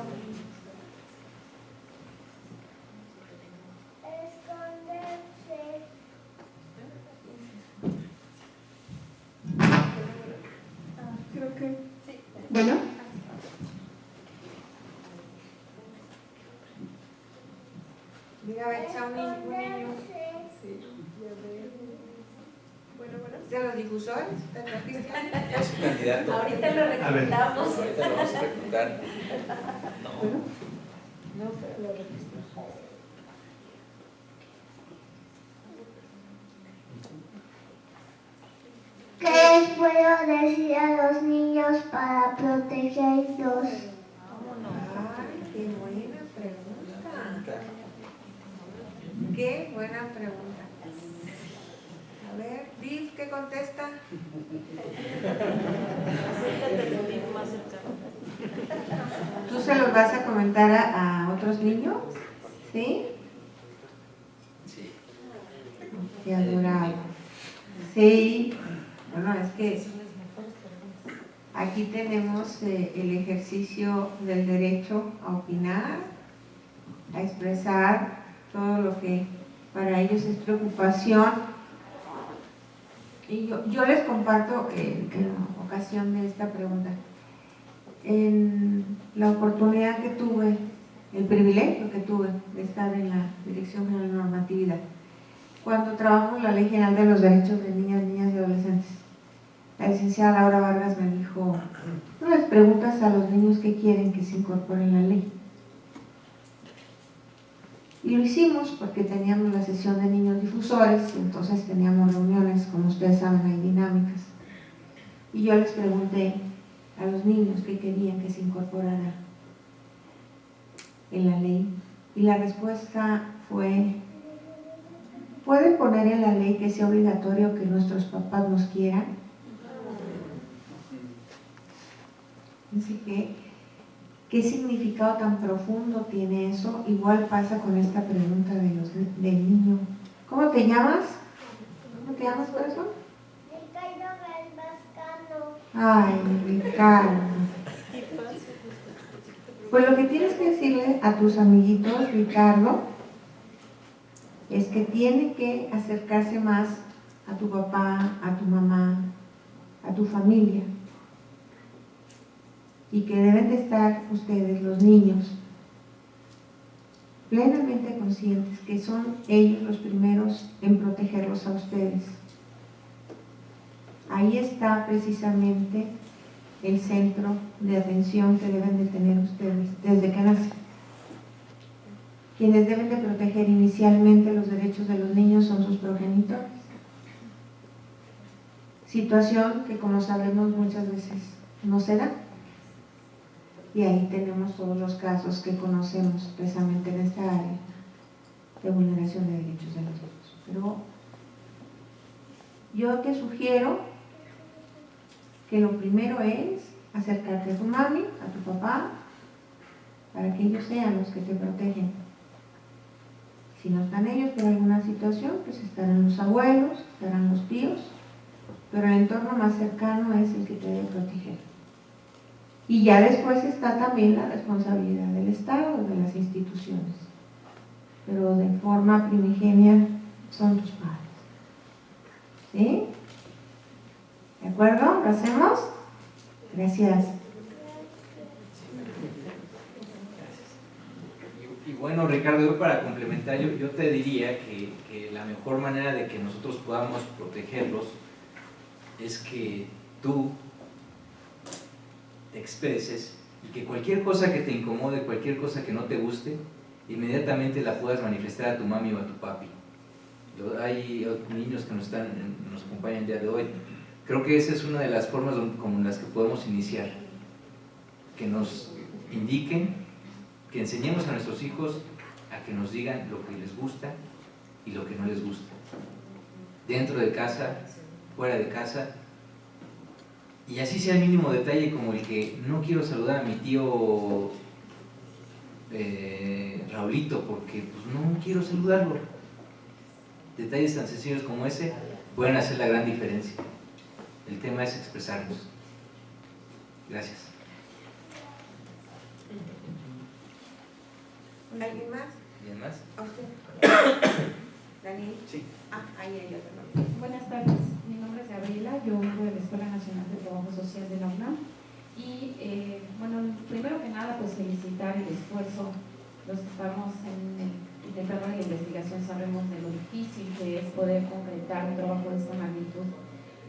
[SPEAKER 5] Creo que... Bueno.
[SPEAKER 2] Diga, Betsa, un niño.
[SPEAKER 5] Sí.
[SPEAKER 2] ¿Trajiste a los difusores? ¿Te trajiste?
[SPEAKER 4] Es un candidato.
[SPEAKER 6] Ahorita lo reclutamos.
[SPEAKER 4] Ahorita lo vamos a reclutar. No.
[SPEAKER 2] No, pero lo registramos.
[SPEAKER 7] ¿Qué les puedo decir a los niños para protegerlos?
[SPEAKER 2] Ay, qué buena pregunta. Qué buena pregunta. A ver, Viv, ¿qué contesta? ¿Tú se los vas a comentar a otros niños? ¿Sí?
[SPEAKER 4] Sí.
[SPEAKER 2] Qué adorable. Sí. Bueno, es que aquí tenemos el ejercicio del derecho a opinar, a expresar todo lo que para ellos es preocupación. Y yo les comparto en ocasión de esta pregunta, en la oportunidad que tuve, el privilegio que tuve de estar en la Dirección General de Normatividad, cuando trabajamos la Ley General de los Derechos de Niñas, Niñas y Adolescentes. La licenciada Laura Vargas me dijo, no les preguntas a los niños qué quieren que se incorpore en la ley. Y lo hicimos porque teníamos la sesión de niños difusores, y entonces teníamos reuniones, como ustedes saben, hay dinámicas. Y yo les pregunté a los niños qué querían que se incorporara en la ley. Y la respuesta fue, ¿pueden poner en la ley que sea obligatorio que nuestros papás nos quieran? Así que, ¿qué significado tan profundo tiene eso? Igual pasa con esta pregunta del niño. ¿Cómo te llamas? ¿Cómo te llamas, corazón?
[SPEAKER 7] Ricardo Galvascano.
[SPEAKER 2] Ay, Ricardo. Pues lo que tienes que decirle a tus amiguitos, Ricardo, es que tiene que acercarse más a tu papá, a tu mamá, a tu familia. Y que deben de estar ustedes, los niños, plenamente conscientes que son ellos los primeros en protegerlos a ustedes. Ahí está precisamente el centro de atención que deben de tener ustedes desde que nacen. Quienes deben de proteger inicialmente los derechos de los niños son sus progenitores. Situación que, como sabemos, muchas veces no se da. Y ahí tenemos todos los casos que conocemos precisamente en esta área de vulneración de derechos de los niños. Pero yo te sugiero que lo primero es acercarte a tu mami, a tu papá, para que ellos sean los que te protegen. Si no están ellos por alguna situación, pues estarán los abuelos, estarán los tíos, pero el entorno más cercano es el que te debe proteger. Y ya después está también la responsabilidad del Estado, de las instituciones. Pero de forma primigenia son tus padres. ¿Sí? ¿De acuerdo? ¿Lo hacemos? Gracias.
[SPEAKER 4] Y bueno, Ricardo, yo para complementar, yo te diría que la mejor manera de que nosotros podamos protegerlos es que tú te expreses y que cualquier cosa que te incomode, cualquier cosa que no te guste, inmediatamente la puedas manifestar a tu mami o a tu papi. Hay niños que nos acompañan el día de hoy. Creo que esa es una de las formas como en las que podemos iniciar. Que nos indiquen, que enseñemos a nuestros hijos a que nos digan lo que les gusta y lo que no les gusta. Dentro de casa, fuera de casa. Y así sea el mínimo detalle como el que no quiero saludar a mi tío Raulito porque pues, no quiero saludarlo. Detalles tan sencillos como ese pueden hacer la gran diferencia. El tema es expresarnos. Gracias.
[SPEAKER 2] ¿Alguien más?
[SPEAKER 4] ¿Alguien más?
[SPEAKER 2] ¿A usted? ¿Daniel?
[SPEAKER 4] Sí.
[SPEAKER 2] Ahí hay otro.
[SPEAKER 5] Buenas tardes, mi nombre es Gabriela, yo vengo de la Escuela Nacional de Trabajo Social de la UNAM y bueno, primero que nada pues felicitar el esfuerzo, los que estamos en el terreno de la investigación sabemos de lo difícil que es poder concretar un trabajo de esta magnitud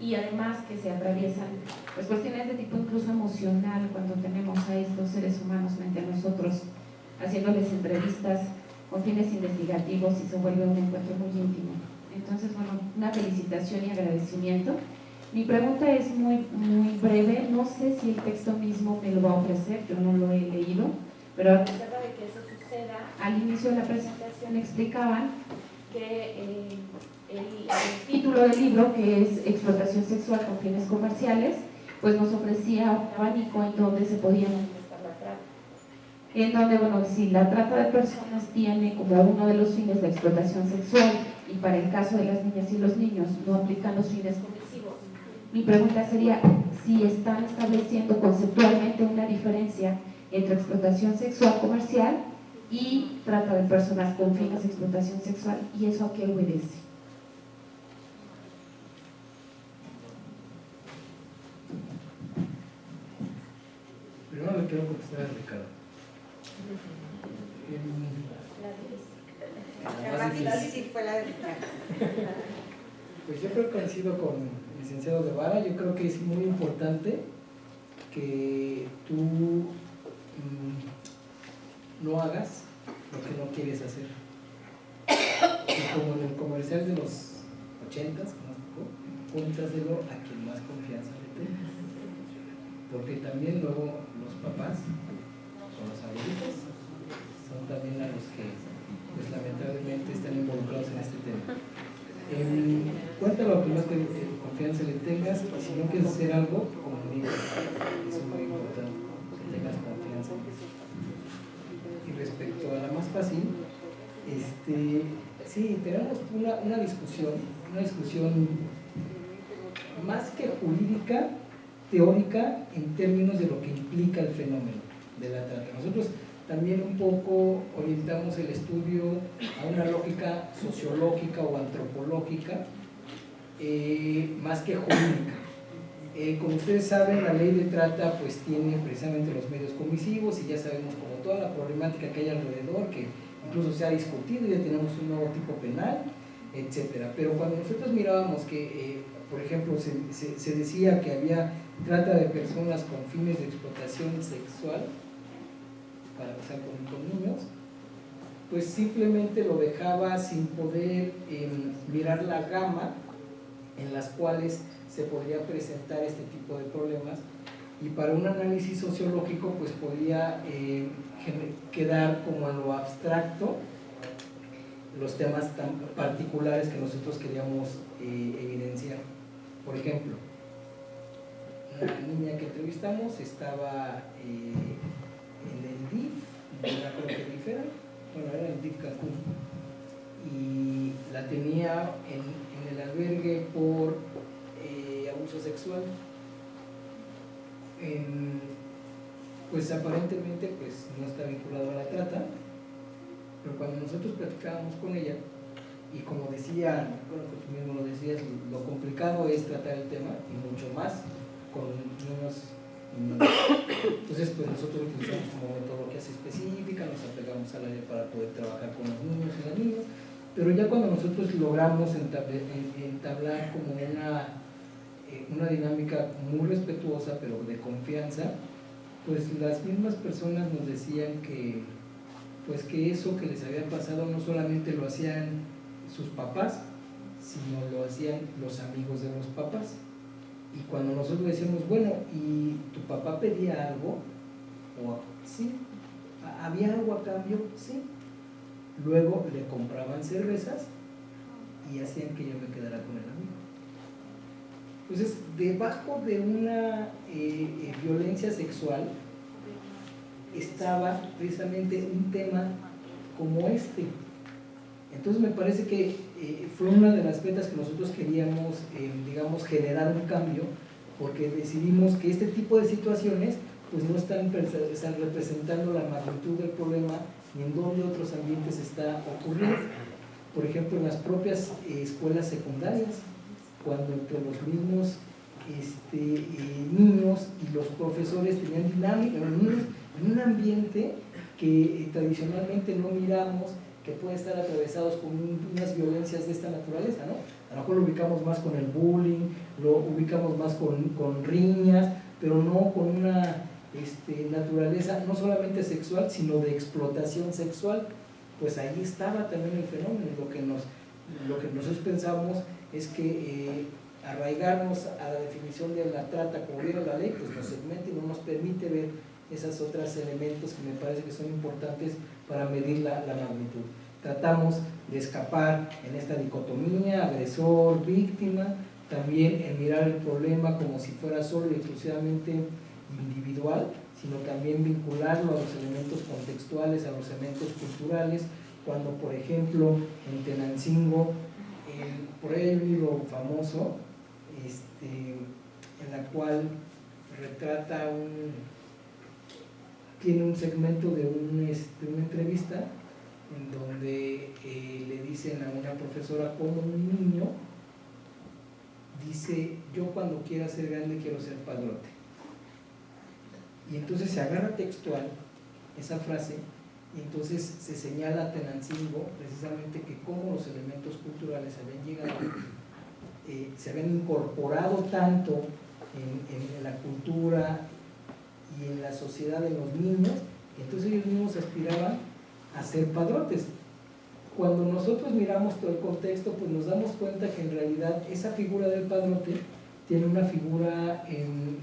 [SPEAKER 5] y además que se atraviesan pues cuestiones de tipo incluso emocional cuando tenemos a estos seres humanos frente a nosotros, haciéndoles entrevistas con fines investigativos y se vuelve un encuentro muy íntimo. Entonces, bueno, una felicitación y agradecimiento. Mi pregunta es muy breve, no sé si el texto mismo me lo va a ofrecer, yo no lo he leído, pero a reserva de que eso suceda, al inicio de la presentación explicaban que el título del libro, que es Explotación sexual con fines comerciales, pues nos ofrecía un abanico en donde se podía manifestar la trata. En donde, bueno, si la trata de personas tiene como uno de los fines la explotación sexual, y para el caso de las niñas y los niños no aplican los fines coercivos, mi pregunta sería si están estableciendo conceptualmente una diferencia entre explotación sexual comercial y trata de personas con fines de explotación sexual, y eso a qué obedece.
[SPEAKER 3] Primero le quiero contestar a Ricardo.
[SPEAKER 2] La difícil fue la de Ricardo.
[SPEAKER 3] Pues yo creo que coincido con el licenciado Guevara. Yo creo que es muy importante que tú no hagas lo que no quieres hacer. Y como en el comercial de los 80s, cuéntaselo a quien más confianza le tengas. Porque también luego los papás o los abuelitos son también a los que pues lamentablemente están involucrados en este tema. Cuéntalo a quien más confianza le tengas, y si no quieres hacer algo, comunica. Eso es muy importante, que tengas confianza. Y respecto a la más fácil, sí, tenemos una discusión más que jurídica, teórica, en términos de lo que implica el fenómeno de la trata. Nosotros también un poco orientamos el estudio a una lógica sociológica o antropológica, más que jurídica. Como ustedes saben, la ley de trata pues tiene precisamente los medios comisivos, y ya sabemos como toda la problemática que hay alrededor, que incluso se ha discutido, ya tenemos un nuevo tipo penal, etcétera. Pero cuando nosotros mirábamos que, por ejemplo, se decía que había trata de personas con fines de explotación sexual, para pasar con niños, pues simplemente lo dejaba sin poder mirar la gama en las cuales se podría presentar este tipo de problemas, y para un análisis sociológico pues podía quedar como en lo abstracto los temas tan particulares que nosotros queríamos evidenciar. Por ejemplo, una niña que entrevistamos estaba en el DIF, no me acuerdo qué DIF era, bueno, era el DIF Cancún, y la tenía en el albergue por abuso sexual. Pues aparentemente pues no está vinculado a la trata, pero cuando nosotros platicábamos con ella, y como decía, bueno, que tú mismo lo decías, lo complicado es tratar el tema, y mucho más con niños. Entonces pues nosotros utilizamos como metodologías específicas, nos apegamos a la ley para poder trabajar con los niños y las niñas, pero ya cuando nosotros logramos entablar como una dinámica muy respetuosa pero de confianza, pues las mismas personas nos decían que pues que eso que les había pasado no solamente lo hacían sus papás, sino lo hacían los amigos de los papás. Y cuando nosotros decíamos, bueno, ¿y tu papá pedía algo? O sí, ¿había algo a cambio? Sí. Luego le compraban cervezas y hacían que yo me quedara con el amigo. Entonces, debajo de una violencia sexual estaba precisamente un tema como este. Entonces me parece que fue una de las metas que nosotros queríamos, digamos, generar un cambio, porque decidimos que este tipo de situaciones pues no están representando la magnitud del problema ni en dónde otros ambientes está ocurriendo. Por ejemplo, en las propias escuelas secundarias, cuando entre los mismos niños y los profesores tenían dinámica, los niños en un ambiente que tradicionalmente no miramos, que pueden estar atravesados con unas violencias de esta naturaleza, ¿no? A lo mejor lo ubicamos más con el bullying, lo ubicamos más con riñas, pero no con una naturaleza no solamente sexual, sino de explotación sexual. Pues ahí estaba también el fenómeno. Lo que nosotros pensamos es que arraigarnos a la definición de la trata como viene la ley, pues nos segmenta y no nos permite ver esos otros elementos que me parece que son importantes para medir la magnitud. Tratamos de escapar en esta dicotomía, agresor, víctima, también en mirar el problema como si fuera solo y exclusivamente individual, sino también vincularlo a los elementos contextuales, a los elementos culturales, cuando por ejemplo en Tenancingo, por ahí hay un libro famoso, en la cual retrata tiene un segmento de una entrevista en donde le dicen a una profesora cómo un niño dice: yo cuando quiera ser grande quiero ser padrote. Y entonces se agarra textual esa frase y entonces se señala a Tenancingo precisamente que cómo los elementos culturales habían llegado, se habían incorporado tanto en la cultura y en la sociedad de los niños, que entonces ellos mismos aspiraban a ser padrotes. Cuando nosotros miramos todo el contexto, pues nos damos cuenta que en realidad esa figura del padrote tiene una figura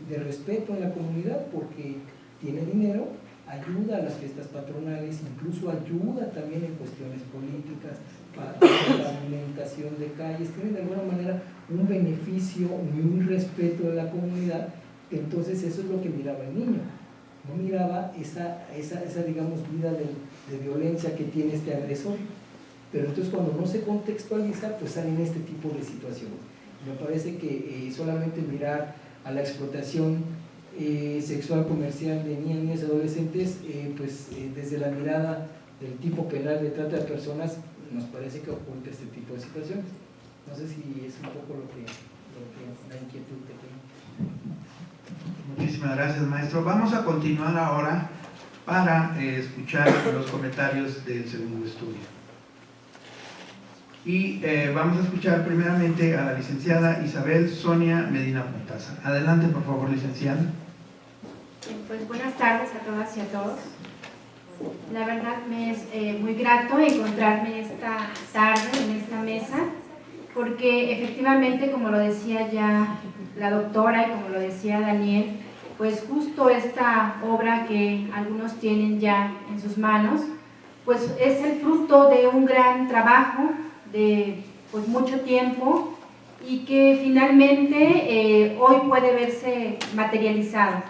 [SPEAKER 3] de respeto en la comunidad, porque tiene dinero, ayuda a las fiestas patronales, incluso ayuda también en cuestiones políticas, para la alimentación de calles, tiene de alguna manera un beneficio y un respeto de la comunidad. Entonces eso es lo que miraba el niño, no miraba esa digamos, vida de violencia que tiene este agresor. Pero entonces cuando no se contextualiza, pues salen este tipo de situaciones. Me parece que solamente mirar a la explotación sexual comercial de niños y adolescentes, desde la mirada del tipo penal de trata de personas, nos parece que oculta este tipo de situaciones. No sé si es un poco lo que la inquietud que tengo.
[SPEAKER 1] Muchísimas gracias, maestro. Vamos a continuar ahora para escuchar los comentarios del segundo estudio. Y vamos a escuchar primeramente a la licenciada Isabel Sonia Medina Montasa. Adelante, por favor, licenciada.
[SPEAKER 6] Pues buenas tardes a todas y a todos. La verdad me es muy grato encontrarme esta tarde en esta mesa, porque efectivamente, como lo decía ya la doctora y como lo decía Daniel, pues justo esta obra que algunos tienen ya en sus manos, pues es el fruto de un gran trabajo de pues mucho tiempo y que finalmente hoy puede verse materializado,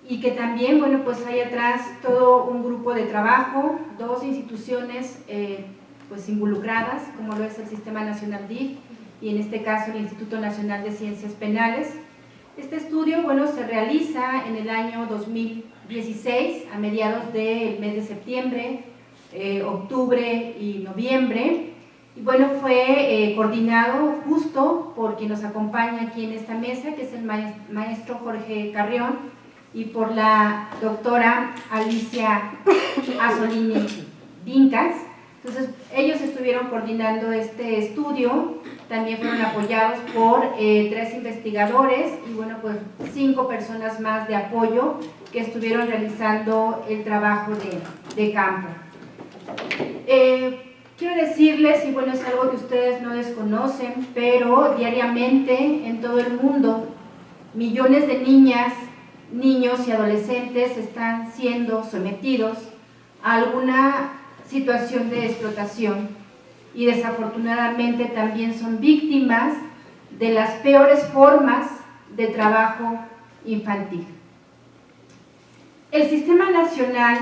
[SPEAKER 6] y que también, bueno, pues hay atrás todo un grupo de trabajo, dos instituciones pues involucradas, como lo es el Sistema Nacional DIF y en este caso el Instituto Nacional de Ciencias Penales. Este estudio, bueno, se realiza en el año 2016, a mediados del mes de septiembre, octubre y noviembre. Y bueno, fue coordinado justo por quien nos acompaña aquí en esta mesa, que es el maestro Jorge Carrión, y por la doctora Alicia Azzolini Vincas. Entonces, ellos estuvieron coordinando este estudio, también fueron apoyados por 3 investigadores y bueno, pues 5 personas más de apoyo que estuvieron realizando el trabajo de campo. Quiero decirles, y bueno, es algo que ustedes no desconocen, pero diariamente en todo el mundo millones de niñas, niños y adolescentes están siendo sometidos a alguna situación de explotación y desafortunadamente también son víctimas de las peores formas de trabajo infantil. El Sistema Nacional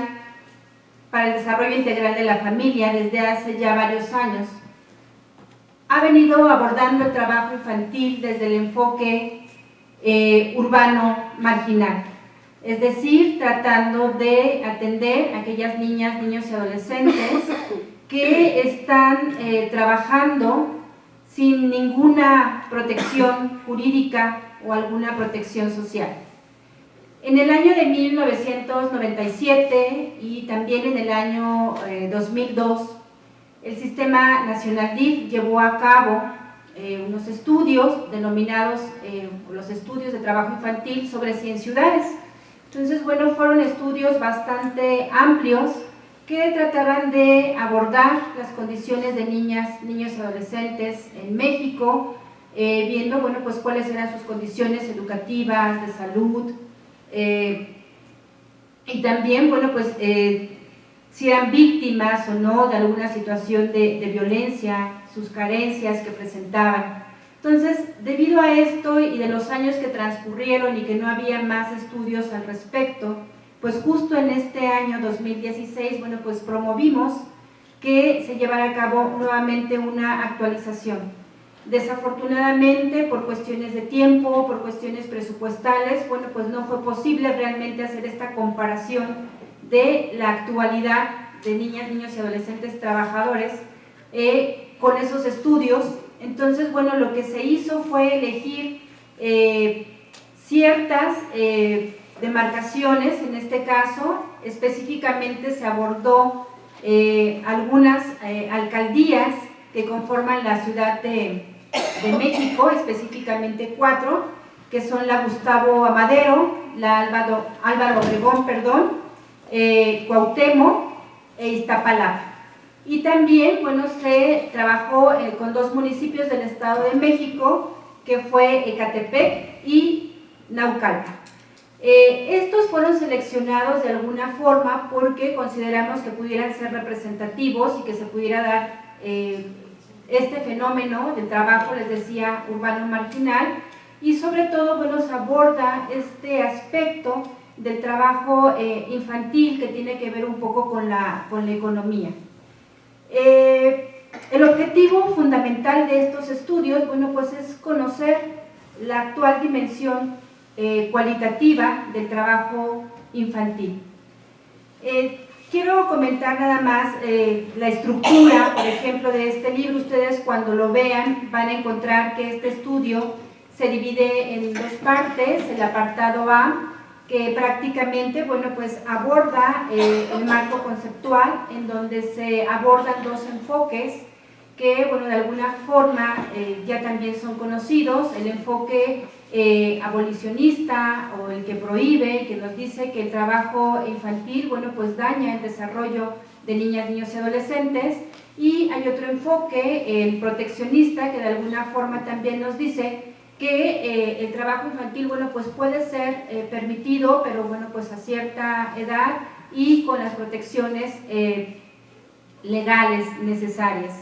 [SPEAKER 6] para el Desarrollo Integral de la Familia, desde hace ya varios años, ha venido abordando el trabajo infantil desde el enfoque urbano marginal, es decir, tratando de atender a aquellas niñas, niños y adolescentes que están trabajando sin ninguna protección jurídica o alguna protección social. En el año de 1997 y también en el año 2002 el Sistema Nacional DIF llevó a cabo unos estudios denominados los estudios de trabajo infantil sobre 100 ciudades. Entonces, bueno, fueron estudios bastante amplios que trataban de abordar las condiciones de niñas, niños y adolescentes en México, viendo, bueno, pues cuáles eran sus condiciones educativas, de salud, y también, bueno, pues si eran víctimas o no de alguna situación de violencia, sus carencias que presentaban. Entonces, debido a esto y de los años que transcurrieron y que no había más estudios al respecto, pues justo en este año 2016, bueno, pues promovimos que se llevara a cabo nuevamente una actualización. Desafortunadamente, por cuestiones de tiempo, por cuestiones presupuestales, bueno, pues no fue posible realmente hacer esta comparación de la actualidad de niñas, niños y adolescentes trabajadores con esos estudios. Entonces, bueno, lo que se hizo fue elegir ciertas demarcaciones. En este caso, específicamente se abordó algunas alcaldías que conforman la Ciudad de México, específicamente 4, que son la Gustavo Amadero, la Álvaro Obregón, Cuauhtémoc e Iztapalapa. Y también, bueno, se trabajó con 2 municipios del Estado de México, que fue Ecatepec y Naucalpan. Estos fueron seleccionados de alguna forma porque consideramos que pudieran ser representativos y que se pudiera dar este fenómeno del trabajo, les decía, urbano marginal, y sobre todo, bueno, se aborda este aspecto del trabajo infantil que tiene que ver un poco con la economía. El objetivo fundamental de estos estudios, bueno, pues es conocer la actual dimensión cualitativa del trabajo infantil. Quiero comentar nada más la estructura, por ejemplo, de este libro. Ustedes cuando lo vean van a encontrar que este estudio se divide en 2 partes. El apartado A, que prácticamente, bueno, pues aborda el marco conceptual, en donde se abordan 2 enfoques que, bueno, de alguna forma ya también son conocidos: el enfoque abolicionista, o el que prohíbe y que nos dice que el trabajo infantil, bueno, pues daña el desarrollo de niñas, niños y adolescentes, y hay otro enfoque, el proteccionista, que de alguna forma también nos dice que el trabajo infantil, bueno, pues puede ser permitido, pero bueno, pues a cierta edad y con las protecciones legales necesarias.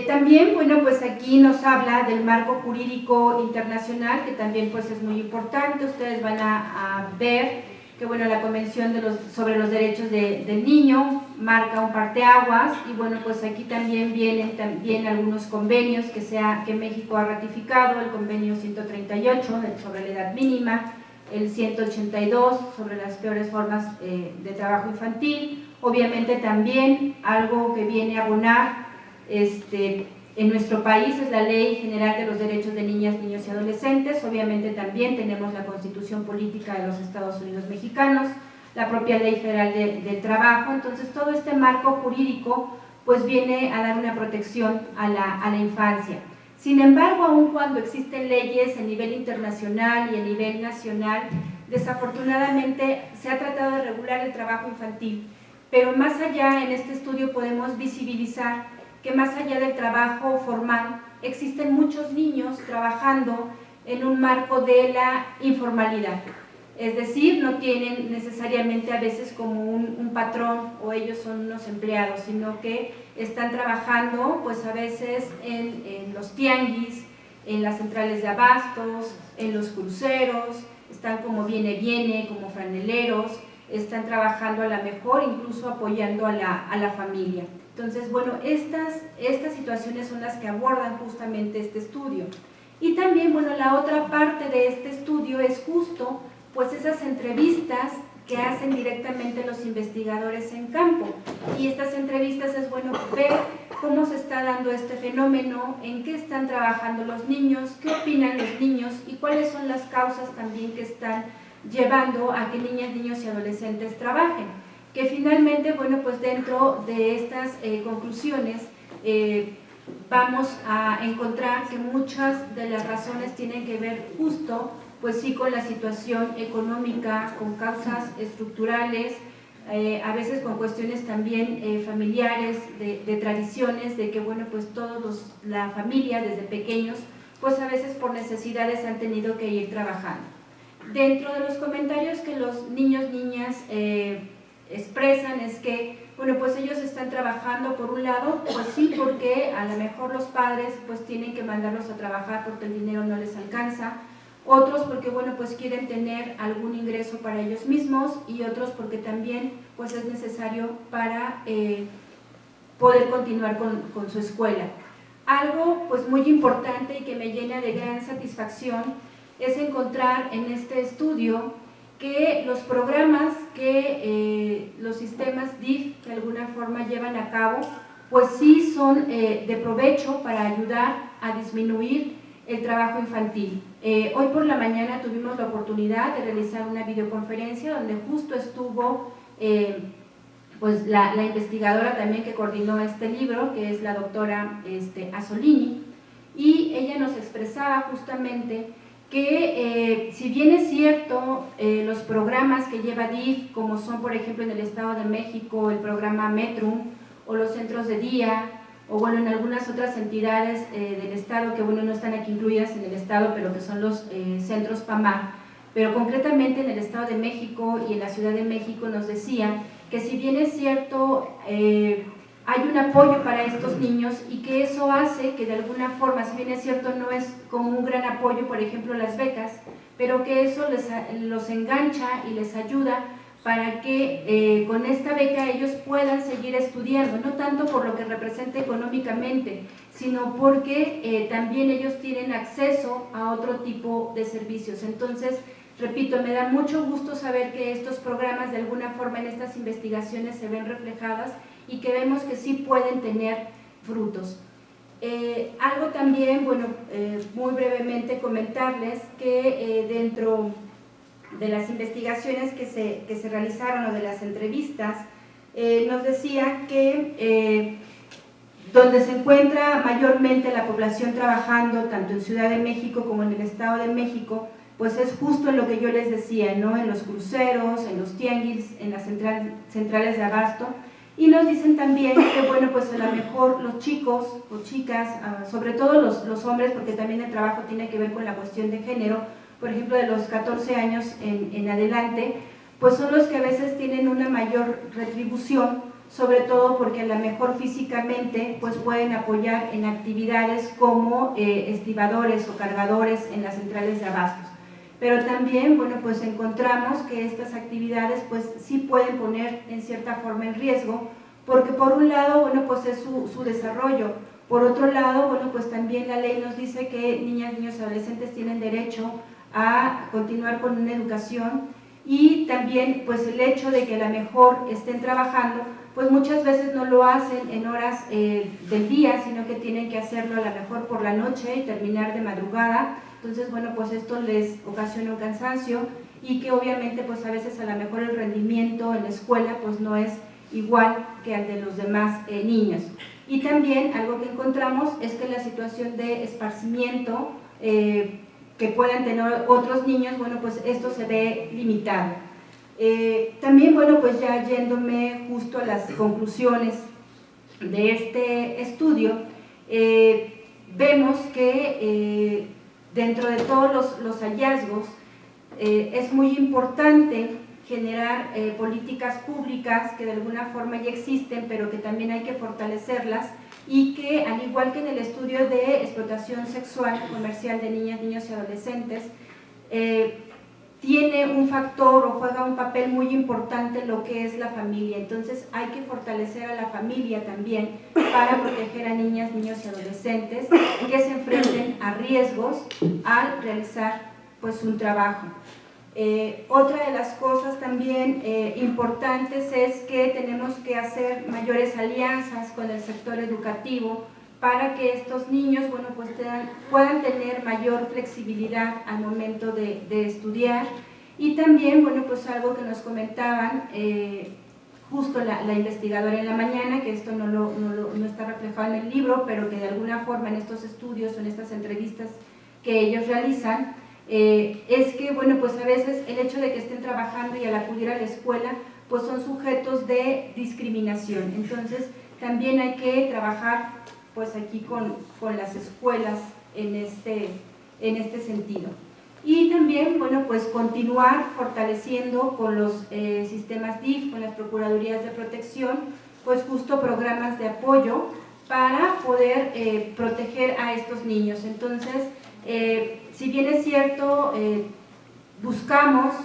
[SPEAKER 6] También, bueno, pues aquí nos habla del marco jurídico internacional, que también pues es muy importante. Ustedes van a ver que, bueno, la Convención sobre los Derechos del Niño marca un parteaguas, y bueno, pues aquí también vienen algunos convenios que México ha ratificado: el convenio 138 sobre la edad mínima, el 182 sobre las peores formas de trabajo infantil. Obviamente también algo que viene a abonar en nuestro país es la Ley General de los Derechos de Niñas, Niños y Adolescentes. Obviamente también tenemos la Constitución Política de los Estados Unidos Mexicanos, la propia Ley Federal del Trabajo. Entonces, todo este marco jurídico pues viene a dar una protección a la infancia. Sin embargo, aun cuando existen leyes a nivel internacional y a nivel nacional, desafortunadamente se ha tratado de regular el trabajo infantil. Pero más allá, en este estudio podemos visibilizar que más allá del trabajo formal, existen muchos niños trabajando en un marco de la informalidad. Es decir, no tienen necesariamente a veces como un patrón, o ellos son unos empleados, sino que están trabajando pues a veces en los tianguis, en las centrales de abastos, en los cruceros, están como viene, como franeleros, están trabajando a lo mejor incluso apoyando a la familia. Entonces, bueno, estas situaciones son las que abordan justamente este estudio. Y también, bueno, la otra parte de este estudio es justo pues esas entrevistas que hacen directamente los investigadores en campo. Y estas entrevistas es bueno ver cómo se está dando este fenómeno, en qué están trabajando los niños, qué opinan los niños y cuáles son las causas también que están llevando a que niñas, niños y adolescentes trabajen. que finalmente, bueno, pues dentro de estas conclusiones vamos a encontrar que muchas de las razones tienen que ver justo, pues sí, con la situación económica, con causas estructurales, a veces con cuestiones también familiares, de tradiciones, de que, bueno, pues la familia desde pequeños, pues a veces por necesidades han tenido que ir trabajando. Dentro de los comentarios que los niños, niñas expresan es que, bueno, pues ellos están trabajando por un lado, pues sí, porque a lo mejor los padres pues tienen que mandarlos a trabajar porque el dinero no les alcanza, otros porque, bueno, pues quieren tener algún ingreso para ellos mismos, y otros porque también pues es necesario para poder continuar con su escuela. Algo pues muy importante y que me llena de gran satisfacción es encontrar en este estudio que los programas que los sistemas DIF de alguna forma llevan a cabo, pues sí son de provecho para ayudar a disminuir el trabajo infantil. Hoy por la mañana tuvimos la oportunidad de realizar una videoconferencia donde justo estuvo pues la investigadora también que coordinó este libro, que es la doctora Asolini, y ella nos expresaba justamente que si bien es cierto, los programas que lleva DIF, como son por ejemplo en el Estado de México el programa Metrum, o los centros de día, o bueno, en algunas otras entidades del Estado, que bueno, no están aquí incluidas en el Estado, pero que son los centros PAMAR, pero concretamente en el Estado de México y en la Ciudad de México nos decían que si bien es cierto, hay un apoyo para estos niños, y que eso hace que de alguna forma, si bien es cierto no es como un gran apoyo, por ejemplo las becas, pero que eso los engancha y les ayuda para que con esta beca ellos puedan seguir estudiando, no tanto por lo que representa económicamente, sino porque también ellos tienen acceso a otro tipo de servicios. Entonces, repito, me da mucho gusto saber que estos programas de alguna forma en estas investigaciones se ven reflejadas y que vemos que sí pueden tener frutos. Algo también, bueno, muy brevemente comentarles que dentro de las investigaciones que se realizaron, o de las entrevistas, nos decía que donde se encuentra mayormente la población trabajando, tanto en Ciudad de México como en el Estado de México, pues es justo en lo que yo les decía, ¿no? En los cruceros, en los tianguis, en las centrales de abasto. Y nos dicen también que, bueno, pues a lo mejor los chicos o chicas, sobre todo los hombres, porque también el trabajo tiene que ver con la cuestión de género, por ejemplo, de los 14 años en adelante, pues son los que a veces tienen una mayor retribución, sobre todo porque a lo mejor físicamente pues pueden apoyar en actividades como estibadores o cargadores en las centrales de abastos. Pero también, bueno, pues encontramos que estas actividades pues sí pueden poner en cierta forma en riesgo, porque por un lado, bueno, pues es su desarrollo, por otro lado, bueno, pues también la ley nos dice que niñas, niños y adolescentes tienen derecho a continuar con una educación, y también pues el hecho de que a lo mejor estén trabajando, pues muchas veces no lo hacen en horas del día, sino que tienen que hacerlo a lo mejor por la noche y terminar de madrugada. Entonces, bueno, pues esto les ocasiona un cansancio, y que obviamente pues a veces a lo mejor el rendimiento en la escuela pues no es igual que al de los demás niños. Y también algo que encontramos es que la situación de esparcimiento que puedan tener otros niños, bueno, pues esto se ve limitado. También, bueno, pues ya yéndome justo a las conclusiones de este estudio, vemos que dentro de todos los hallazgos es muy importante generar políticas públicas que de alguna forma ya existen, pero que también hay que fortalecerlas, y que al igual que en el estudio de explotación sexual comercial de niñas, niños y adolescentes, tiene un factor o juega un papel muy importante lo que es la familia. Entonces hay que fortalecer a la familia también para proteger a niñas, niños y adolescentes que se enfrenten a riesgos al realizar pues un trabajo. Otra de las cosas también importantes es que tenemos que hacer mayores alianzas con el sector educativo para que estos niños, bueno, pues puedan tener mayor flexibilidad al momento de estudiar. Y también, bueno, pues algo que nos comentaban justo la investigadora en la mañana, que esto no está reflejado en el libro, pero que de alguna forma en estos estudios o en estas entrevistas que ellos realizan, es que, bueno, pues a veces el hecho de que estén trabajando y al acudir a la escuela, pues son sujetos de discriminación. Entonces, también hay que trabajar, pues aquí con las escuelas en este sentido. Y también, bueno, pues continuar fortaleciendo con los sistemas DIF, con las Procuradurías de Protección, pues justo programas de apoyo para poder proteger a estos niños. Entonces, si bien es cierto, buscamos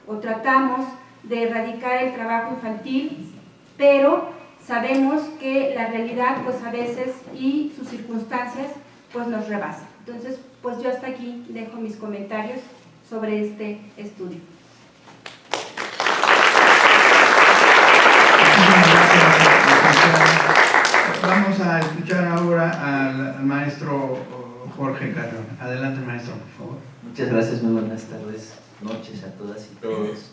[SPEAKER 6] o tratamos de erradicar el trabajo infantil, pero sabemos que la realidad, pues a veces, y sus circunstancias, pues nos rebasan. Entonces, pues yo hasta aquí dejo mis comentarios sobre este estudio.
[SPEAKER 1] Vamos a escuchar ahora al maestro Jorge Carrión. Adelante, maestro, por favor.
[SPEAKER 8] Muchas gracias, muy buenas tardes, noches a todas y todos.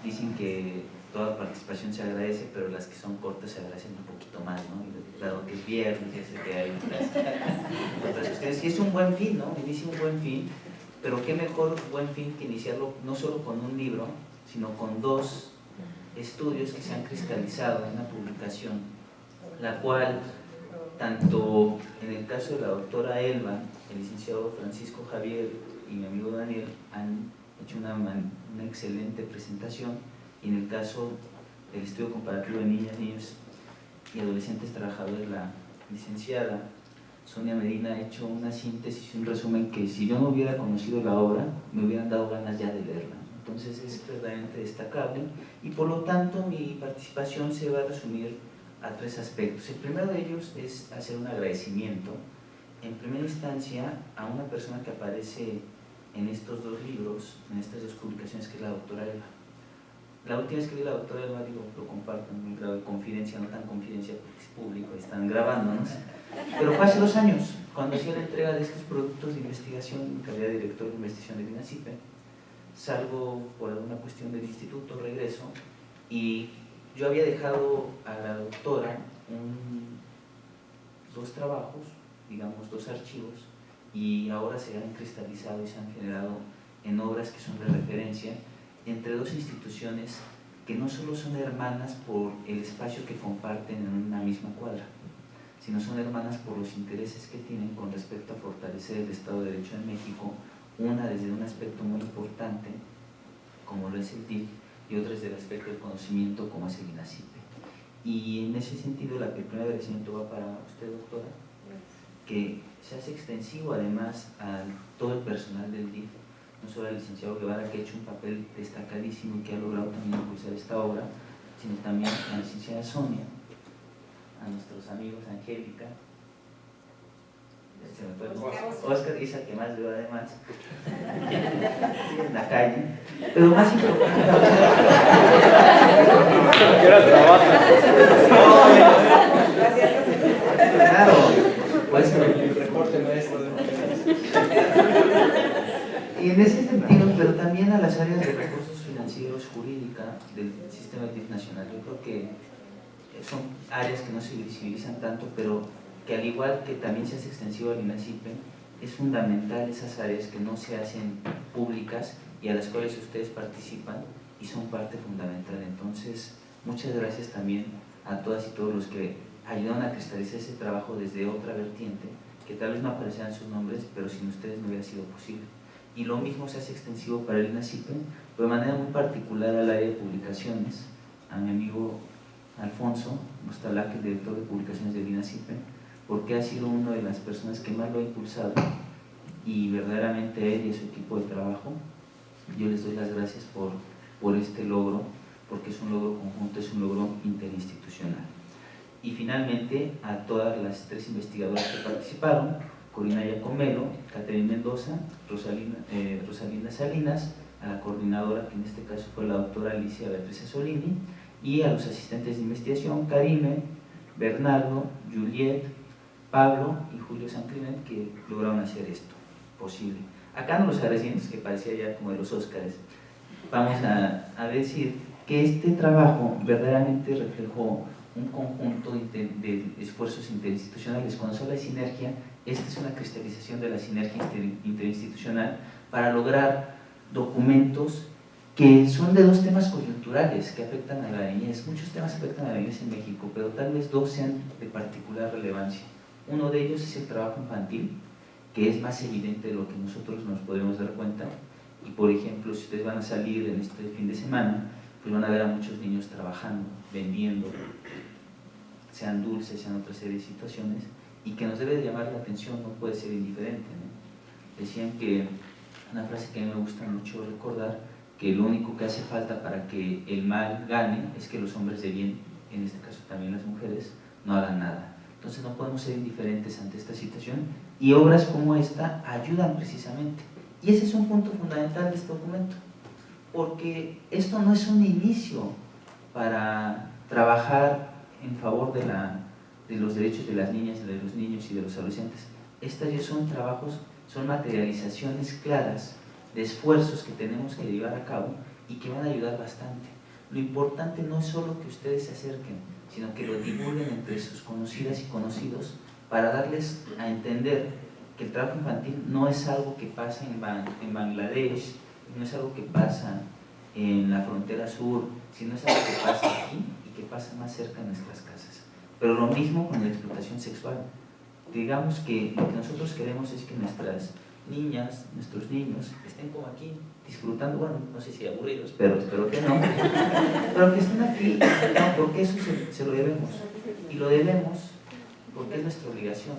[SPEAKER 8] Dicen que toda participación se agradece, pero las que son cortas se agradecen un poquito más, ¿no? Y dado que es viernes, ya sé que hay otras cuestiones. Y es un buen fin, ¿no? Inicia un buen fin, pero qué mejor buen fin que iniciarlo no solo con un libro, sino con 2 estudios que se han cristalizado en una publicación, la cual, tanto en el caso de la doctora Elba, el licenciado Francisco Javier y mi amigo Daniel han hecho una excelente presentación, y en el caso del estudio comparativo de niñas, niños y adolescentes trabajadores, la licenciada Sonia Medina ha hecho una síntesis y un resumen que, si yo no hubiera conocido la obra, me hubieran dado ganas ya de leerla. Entonces es verdaderamente destacable, y por lo tanto mi participación se va a resumir a 3 aspectos. El primero de ellos es hacer un agradecimiento, en primera instancia, a una persona que aparece en estos 2 libros, en estas 2 publicaciones, que es la doctora Elba. La última vez que vi a la doctora Elba, digo, lo comparto en un grado de confidencia, no tan confidencia porque es público, están grabándonos, pero fue hace 2 años, cuando hacía la entrega de estos productos de investigación en calidad de director de investigación de INACIPE. Salgo por alguna cuestión del instituto, regreso, y yo había dejado a la doctora 2 trabajos, digamos 2 archivos, y ahora se han cristalizado y se han generado en obras que son de referencia entre 2 instituciones que no solo son hermanas por el espacio que comparten en una misma cuadra, sino son hermanas por los intereses que tienen con respecto a fortalecer el Estado de Derecho en México, una desde un aspecto muy importante, como lo es el DIF, y otra desde el aspecto del conocimiento, como es el INACIPE. Y en ese sentido, el primer agradecimiento va para usted, doctora, que se hace extensivo además a todo el personal del DIF, no solo al licenciado Guevara, que ha hecho un papel destacadísimo y que ha logrado también impulsar esta obra, sino también a la licenciada Sonia, a nuestros amigos Angélica, Oscar, Isa, que más veo además, en la calle, pero más importante, claro, pues el reporte maestro de y en ese sentido, pero también a las áreas de recursos financieros, jurídica, del sistema DIF nacional. Yo creo que son áreas que no se visibilizan tanto, pero que al igual que también se hace extensivo al INACIPE, es fundamental esas áreas que no se hacen públicas y a las cuales ustedes participan y son parte fundamental. Entonces, muchas gracias también a todas y todos los que ayudaron a cristalizar ese trabajo desde otra vertiente, que tal vez no aparecerán sus nombres, pero sin ustedes no hubiera sido posible. Y lo mismo se hace extensivo para el INACIPE, pero de manera muy particular al área de publicaciones, a mi amigo Alfonso Mostalac, el director de publicaciones del INACIPE, porque ha sido una de las personas que más lo ha impulsado, y verdaderamente él y su equipo de trabajo, yo les doy las gracias por este logro, porque es un logro conjunto, es un logro interinstitucional. Y finalmente a todas las 3 investigadoras que participaron, Corina Yacomelo, Catherine Mendoza, Rosalinda Salinas, a la coordinadora, que en este caso fue la doctora Alicia Beatriz Solini, y a los asistentes de investigación, Karime, Bernardo, Juliet, Pablo y Julio Sancliment, que lograron hacer esto posible. Acá no los agradecimientos, que parecía ya como de los Óscares. Vamos a decir que este trabajo verdaderamente reflejó un conjunto de esfuerzos interinstitucionales. Cuando se habla de sinergia, esta es una cristalización de la sinergia interinstitucional para lograr documentos que son de dos temas coyunturales que afectan a la niñez. Muchos temas afectan a la niñez en México, pero tal vez dos sean de particular relevancia. Uno de ellos es el trabajo infantil, que es más evidente de lo que nosotros nos podemos dar cuenta. Y por ejemplo, si ustedes van a salir en este fin de semana, pues van a ver a muchos niños trabajando, vendiendo, sean dulces, sean otra serie de situaciones, y que nos debe de llamar la atención, no puede ser indiferente, ¿no? Decían que, una frase que a mí me gusta mucho recordar, que lo único que hace falta para que el mal gane es que los hombres de bien, en este caso también las mujeres, no hagan nada. Entonces no podemos ser indiferentes ante esta situación, y obras como esta ayudan precisamente. Y ese es un punto fundamental de este documento, porque esto no es un inicio para trabajar en favor de los derechos de las niñas, de los niños y de los adolescentes. Estas ya son trabajos, son materializaciones claras de esfuerzos que tenemos que llevar a cabo y que van a ayudar bastante. Lo importante no es solo que ustedes se acerquen, sino que lo divulguen entre sus conocidas y conocidos para darles a entender que el trabajo infantil no es algo que pasa en Bangladesh, no es algo que pasa en la frontera sur, sino es algo que pasa aquí y que pasa más cerca de nuestras casas. Pero lo mismo con la explotación sexual. Digamos que lo que nosotros queremos es que nuestras niñas, nuestros niños estén como aquí, disfrutando, bueno, no sé si aburridos, pero espero que no, pero que estén aquí, no, porque eso se lo debemos, y lo debemos porque es nuestra obligación.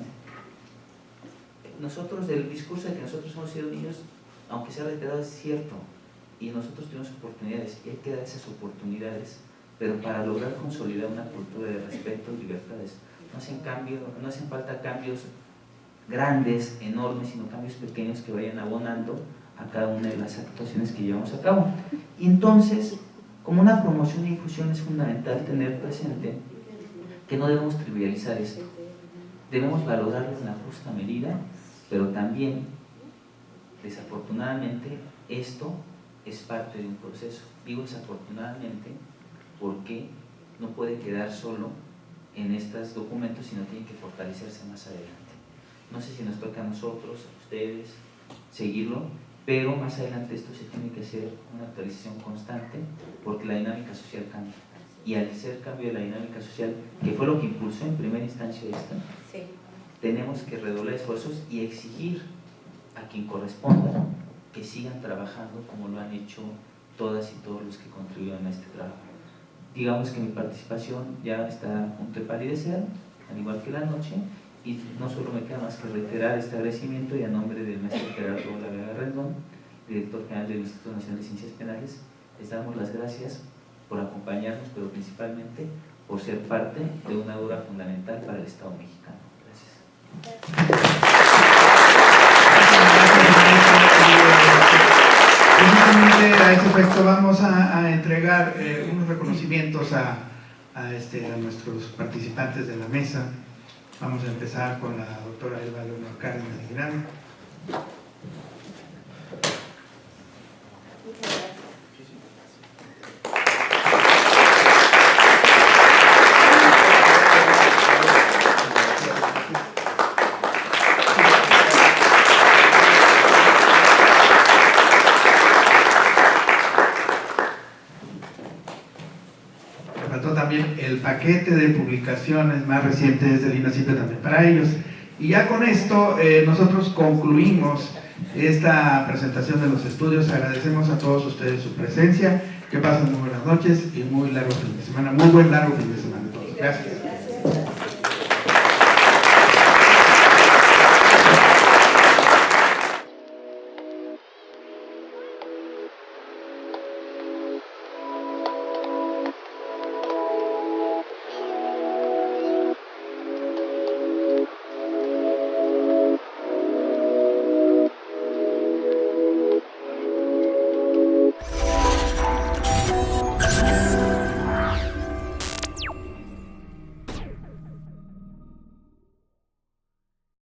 [SPEAKER 8] Nosotros, del discurso de que nosotros hemos sido niños, aunque sea reiterado, es cierto, y nosotros tuvimos oportunidades, y hay que dar esas oportunidades, pero para lograr consolidar una cultura de respeto y libertades, no hacen falta cambios grandes, enormes, sino cambios pequeños que vayan abonando a cada una de las actuaciones que llevamos a cabo. Y entonces, como una promoción e difusión, es fundamental tener presente que no debemos trivializar esto. Debemos valorarlo en la justa medida, pero también, desafortunadamente, esto es parte de un proceso. Digo desafortunadamente porque no puede quedar solo en estos documentos, sino tiene que fortalecerse más adelante. No sé si nos toca a nosotros, a ustedes, seguirlo, pero más adelante esto se tiene que hacer una actualización constante porque la dinámica social cambia. Y al ser cambio de la dinámica social, que fue lo que impulsó en primera instancia esto, sí, tenemos que redoblar esfuerzos y exigir a quien corresponda que sigan trabajando como lo han hecho todas y todos los que contribuyeron a este trabajo. Digamos que mi participación ya está a punto de palidecer, al igual que la noche, y no solo me queda más que reiterar este agradecimiento, y a nombre del maestro Gerardo La Vega Rendón, director general del Instituto Nacional de Ciencias Penales, les damos las gracias por acompañarnos, pero principalmente por ser parte de una obra fundamental para el Estado mexicano. Gracias.
[SPEAKER 1] A ese efecto vamos a entregar unos reconocimientos a nuestros participantes de la mesa. Vamos a empezar con la doctora Elba Leonor Cárdenas Girán. También el paquete de publicaciones más recientes del INACYPE también para ellos. Y ya con esto nosotros concluimos esta presentación de los estudios. Agradecemos a todos ustedes su presencia, que pasen muy buenas noches y muy largo fin de semana, muy buen largo fin de semana a todos. Gracias.